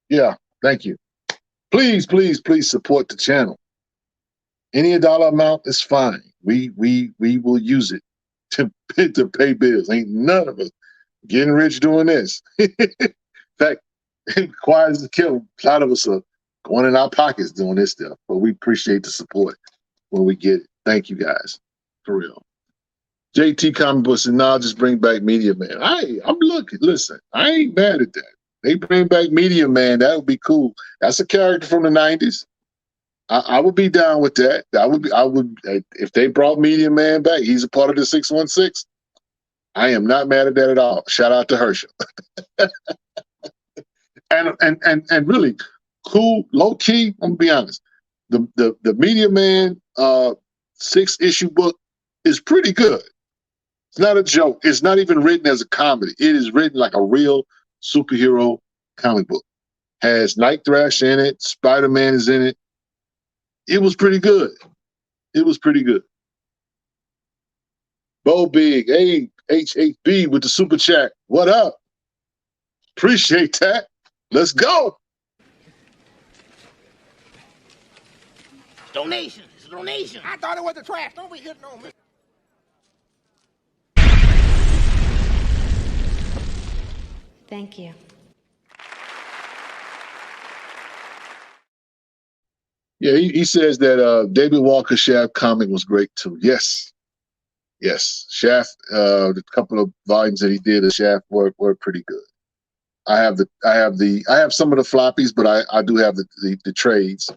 Yeah, thank you. Please, please, please support the channel. Any dollar amount is fine. We will use it to pay bills. Ain't none of us getting rich doing this. In fact, it requires a kill. A lot of us are going in our pockets doing this stuff, but we appreciate the support when we get it. Thank you guys, for real. JT Comic Books and now just bring back Media Man. I'm looking. Listen, I ain't mad at that. They bring back Media Man. That would be cool. That's a character from the 90s. I would be down with that. I would if they brought Media Man back. He's a part of the 616. I am not mad at that at all. Shout out to Herschel. and really cool, low key. I'm gonna be honest. The Media Man 6-issue book is pretty good. It's not a joke. It's not even written as a comedy. It is written like a real superhero comic book. Has Night Thrash in it. Spider-Man is in it. It was pretty good. It was pretty good. Bo Big, HHB with the super chat. What up? Appreciate that. Let's go. Donation. It's a donation. I thought it was the trash. Don't be hitting on me. Thank you. Yeah, he says that David Walker Shaft comic was great too. Yes. Yes. Shaft, the couple of volumes that he did of Shaft were pretty good. I have some of the floppies, but I do have the trades.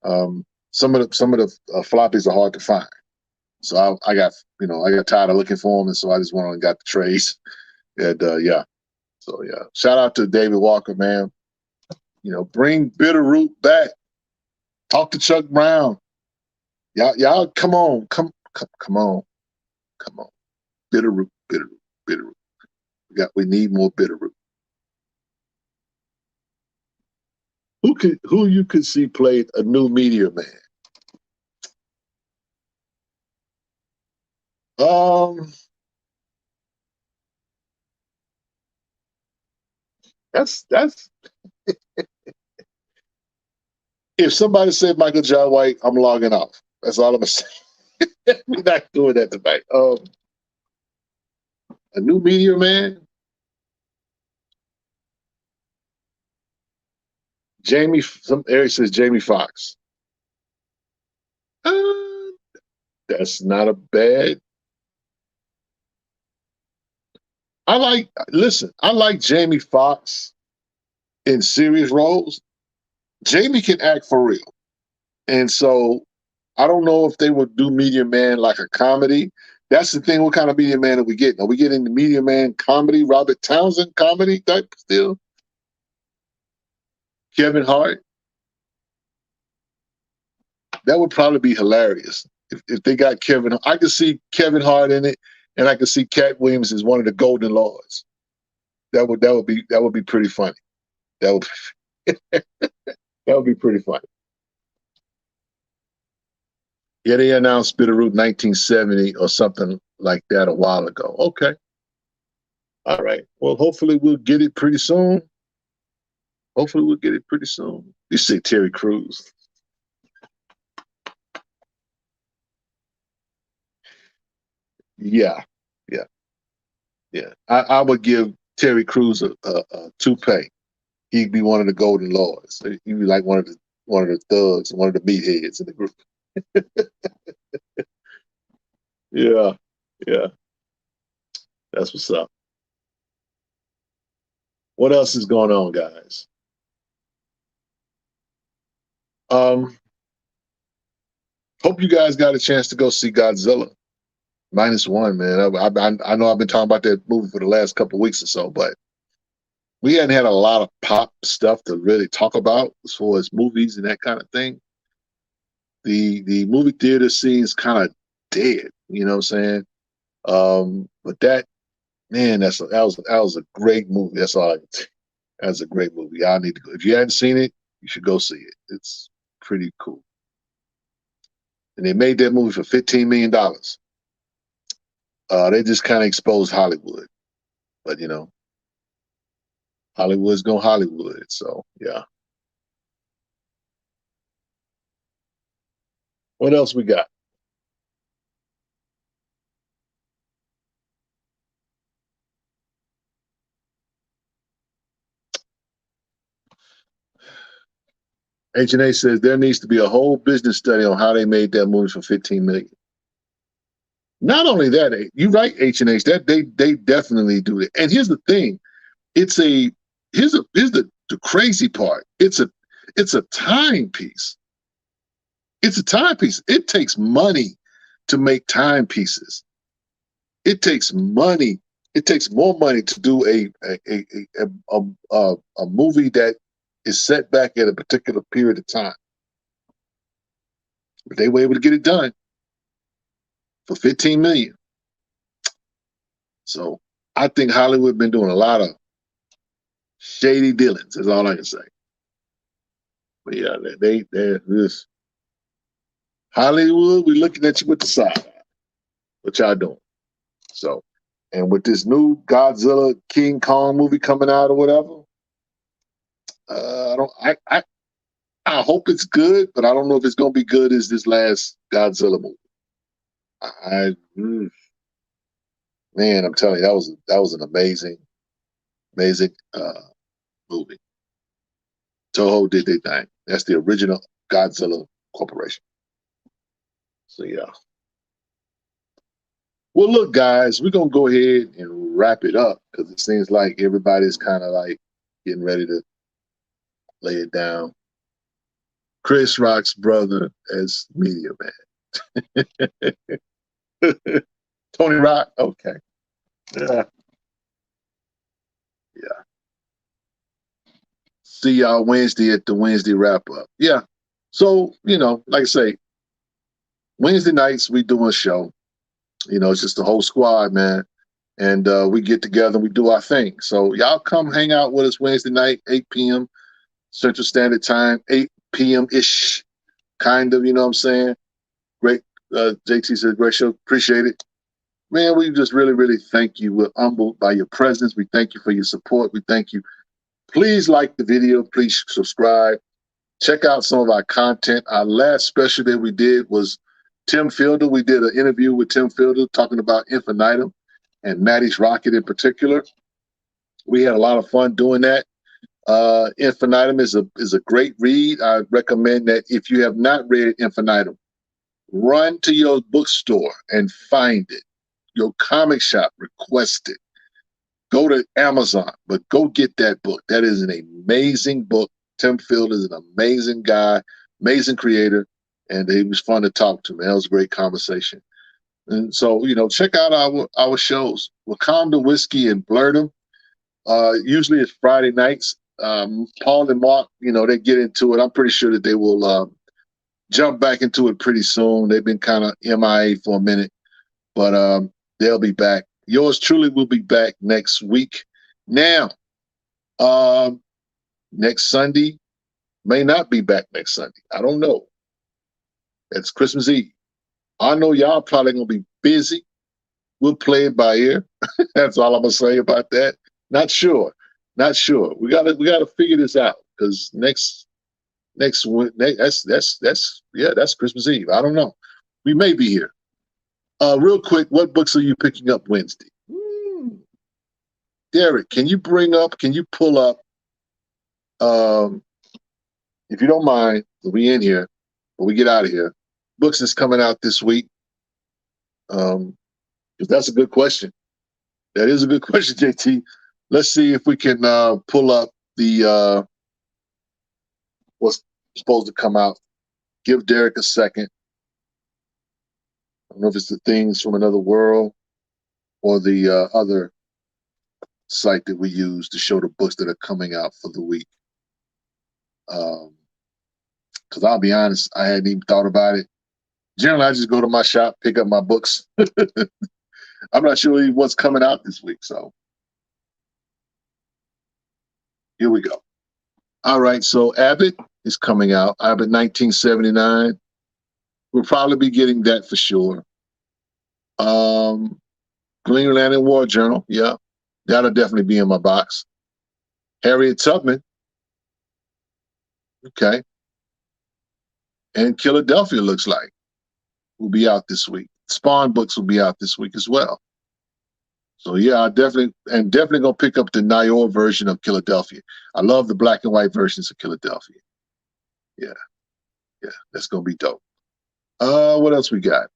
Some of the floppies are hard to find. So I got tired of looking for them, and so I just went on and got the trades. And yeah. So yeah. Shout out to David Walker, man. You know, bring Bitterroot back. Talk to Chuck Brown. Y'all come on. Come on. Bitterroot. We need more Bitterroot. Who you could see played a new Media Man? That's If somebody said Michael John White, I'm logging off. That's all I'm gonna say. We're not doing that tonight. A new Meteor Man. Some area says Jamie Foxx. That's not a bad. I like Jamie Foxx in serious roles. Jamie can act for real. And so I don't know if they would do Meteor Man like a comedy. That's the thing. What kind of Meteor Man are we getting? Are we getting the Meteor Man comedy, Robert Townsend comedy type still? Kevin Hart? That would probably be hilarious. If they got Kevin, I could see Kevin Hart in it, and I could see Cat Williams as one of the Golden Lords. That would be pretty funny. That would that would be pretty funny. Yeah, they announced Bitterroot 1970 or something like that a while ago. Okay. All right. Well, hopefully we'll get it pretty soon. You say Terry Crews. Yeah. I would give Terry Crews a toupee. He'd be one of the Golden Lords. He'd be like one of the thugs, one of the meatheads in the group. Yeah. That's what's up. What else is going on, guys? Hope you guys got a chance to go see Godzilla -1, man. I know I've been talking about that movie for the last couple of weeks or so, but we hadn't had a lot of pop stuff to really talk about as far as movies and that kind of thing. The movie theater scene is kind of dead, you know what I'm saying? But that was a great movie. That's all I can say. That's a great movie. Y'all need to go. If you hadn't seen it, you should go see it. It's pretty cool. And they made that movie for $15 million. They just kind of exposed Hollywood. But, Hollywood's going Hollywood. So, yeah. What else we got? H&A says there needs to be a whole business study on how they made that movie for $15 million. Not only that, you're right, H&H, that they definitely do it. And here's the thing. Here's the crazy part. It's a timepiece. It's a timepiece. It takes money to make timepieces. It takes money. It takes more money to do a movie that is set back at a particular period of time. But they were able to get it done for $15 million. So I think Hollywood been doing a lot of shady dealings. Is all I can say. But yeah, they're this Hollywood. We looking at you with the side eye. What y'all doing? So, and with this new Godzilla King Kong movie coming out or whatever, I hope it's good, but I don't know if it's gonna be good as this last Godzilla movie. Man, I'm telling you, that was an amazing movie. Toho did their thing. That's the original Godzilla Corporation. So yeah. Well, look, guys, we're gonna go ahead and wrap it up because it seems like everybody's kind of like getting ready to lay it down. Chris Rock's brother as Meteor Man. Tony Rock, okay. Yeah. See y'all Wednesday at the Wednesday wrap up. Yeah. So, like I say, Wednesday nights we do a show. It's just the whole squad, man. And we get together and we do our thing. So y'all come hang out with us Wednesday night, 8 p.m. Central Standard Time, 8 p.m.-ish, kind of, you know what I'm saying? Great. JT said, great show. Appreciate it. Man, we just really, really thank you. We're humbled by your presence. We thank you for your support. We thank you. Please like the video. Please subscribe. Check out some of our content. Our last special that we did was Tim Fielder. We did an interview with Tim Fielder talking about Infinitum and Maddie's Rocket in particular. We had a lot of fun doing that. Infinitum is a great read. I recommend that if you have not read Infinitum, run to your bookstore and find it. Your comic shop, request it. Go to Amazon, but go get that book. That is an amazing book. Tim Fielder is an amazing guy, amazing creator, and it was fun to talk to, man. It was a great conversation. And so, check out our shows. Wakanda Whiskey and Blurredom. Usually it's Friday nights. Paul and Mark, they get into it. I'm pretty sure that they will jump back into it pretty soon. They've been kind of MIA for a minute, but they'll be back. Yours truly will be back next week. Now, next Sunday, may not be back next Sunday. I don't know. It's Christmas Eve. I know y'all probably going to be busy. We'll play it by ear. That's all I'm going to say about that. Not sure. We gotta figure this out, because that's Christmas Eve. I don't know. We may be here. Real quick, what books are you picking up Wednesday? Derek, can you pull up, if you don't mind, we'll be in here, when we get out of here, books that's coming out this week? Because that's a good question. That is a good question, JT. Let's see if we can pull up the what's supposed to come out. Give Derek a second. I don't know if it's the Things from Another World or the other site that we use to show the books that are coming out for the week. Because I'll be honest, I hadn't even thought about it. Generally, I just go to my shop, pick up my books. I'm not sure even what's coming out this week, so here we go. All right, so Abbott is coming out. Abbott 1979. We'll probably be getting that for sure. Green Lantern War Journal, yeah. That'll definitely be in my box. Harriet Tubman. Okay. And Philadelphia looks like will be out this week. Spawn books will be out this week as well. So yeah, I definitely gonna pick up the Nayor version of Philadelphia. I love the black and white versions of Philadelphia. Yeah, that's gonna be dope. What else we got?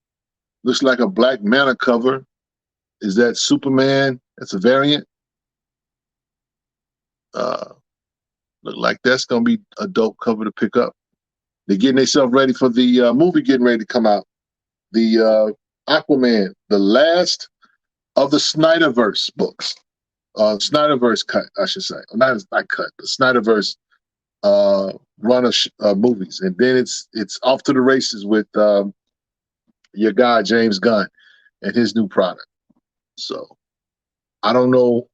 Looks like a Black Manta cover. Is that Superman? That's a variant. Look like that's gonna be a dope cover to pick up. They're getting themselves ready for the movie getting ready to come out. The Aquaman, the last of the Snyderverse books. Snyderverse cut, I should say. Not cut, the Snyderverse run of movies. And then it's off to the races with your guy, James Gunn, and his new product. So I don't know.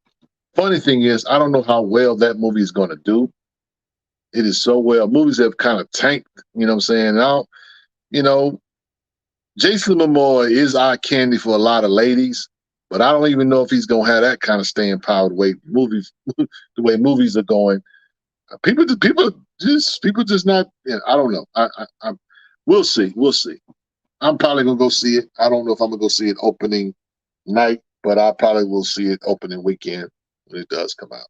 Funny thing is, I don't know how well that movie is going to do. It is so well. Movies have kind of tanked, you know what I'm saying? Now, Jason Momoa is eye candy for a lot of ladies, but I don't even know if he's going to have that kind of staying power the way movies are going. People just not, I don't know. We'll see. I'm probably going to go see it. I don't know if I'm going to go see it opening night, but I probably will see it opening weekend when it does come out.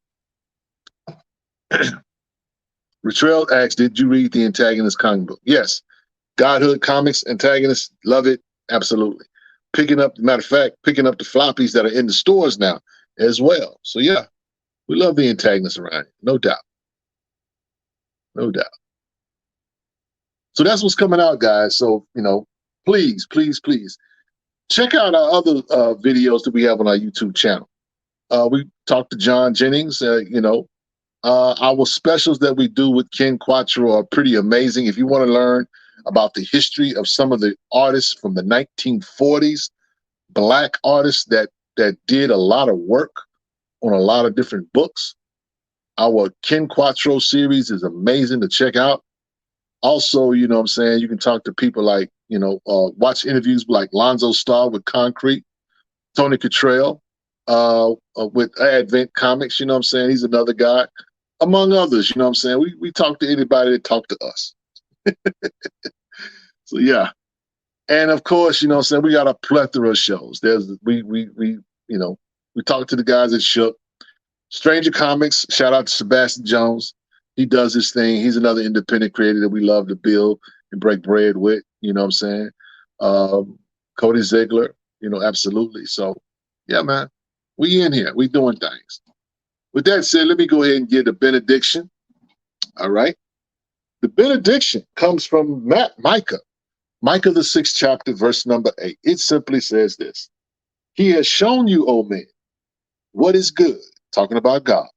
Retrell asks, did you read the Antagonist comic book? Yes. Godhood Comics, Antagonist, love it. Absolutely. Picking up the floppies that are in the stores now as well. So yeah, we love the Antagonist around here. No doubt. So that's what's coming out, guys. So, please check out our other videos that we have on our YouTube channel. We talked to John Jennings, our specials that we do with Ken Quattro are pretty amazing. If you want to learn about the history of some of the artists from the 1940s, black artists that did a lot of work on a lot of different books, our Ken Quattro series is amazing to check out. Also, you can talk to people like, watch interviews like Lonzo Starr with Concrete, Tony Cottrell with Advent Comics, he's another guy. among others. You know what I'm saying? We talk to anybody that talk to us. So yeah. And of course, you know what I'm saying, we got a plethora of shows. We talk to the guys at Shook. Stranger Comics, shout out to Sebastian Jones. He does his thing. He's another independent creator that we love to build and break bread with, you know what I'm saying? Cody Ziegler, absolutely. So, yeah, man, we in here. We doing things. With that said, let me go ahead and give the benediction. All right? The benediction comes from Micah. Micah, the 6th chapter, verse number 8. It simply says this. He has shown you, O men, what is good, talking about God.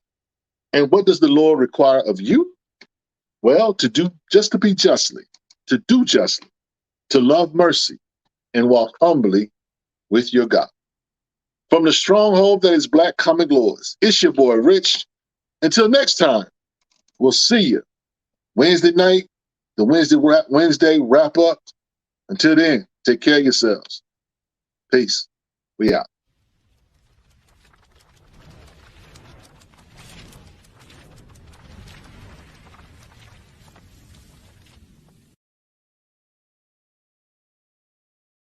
And what does the Lord require of you? Well, to do justly, to love mercy, and walk humbly with your God. From the stronghold that is Black Comic Lords, it's your boy Rich. Until next time, we'll see you Wednesday night, the Wednesday wrap up. Until then, take care of yourselves. Peace. We out.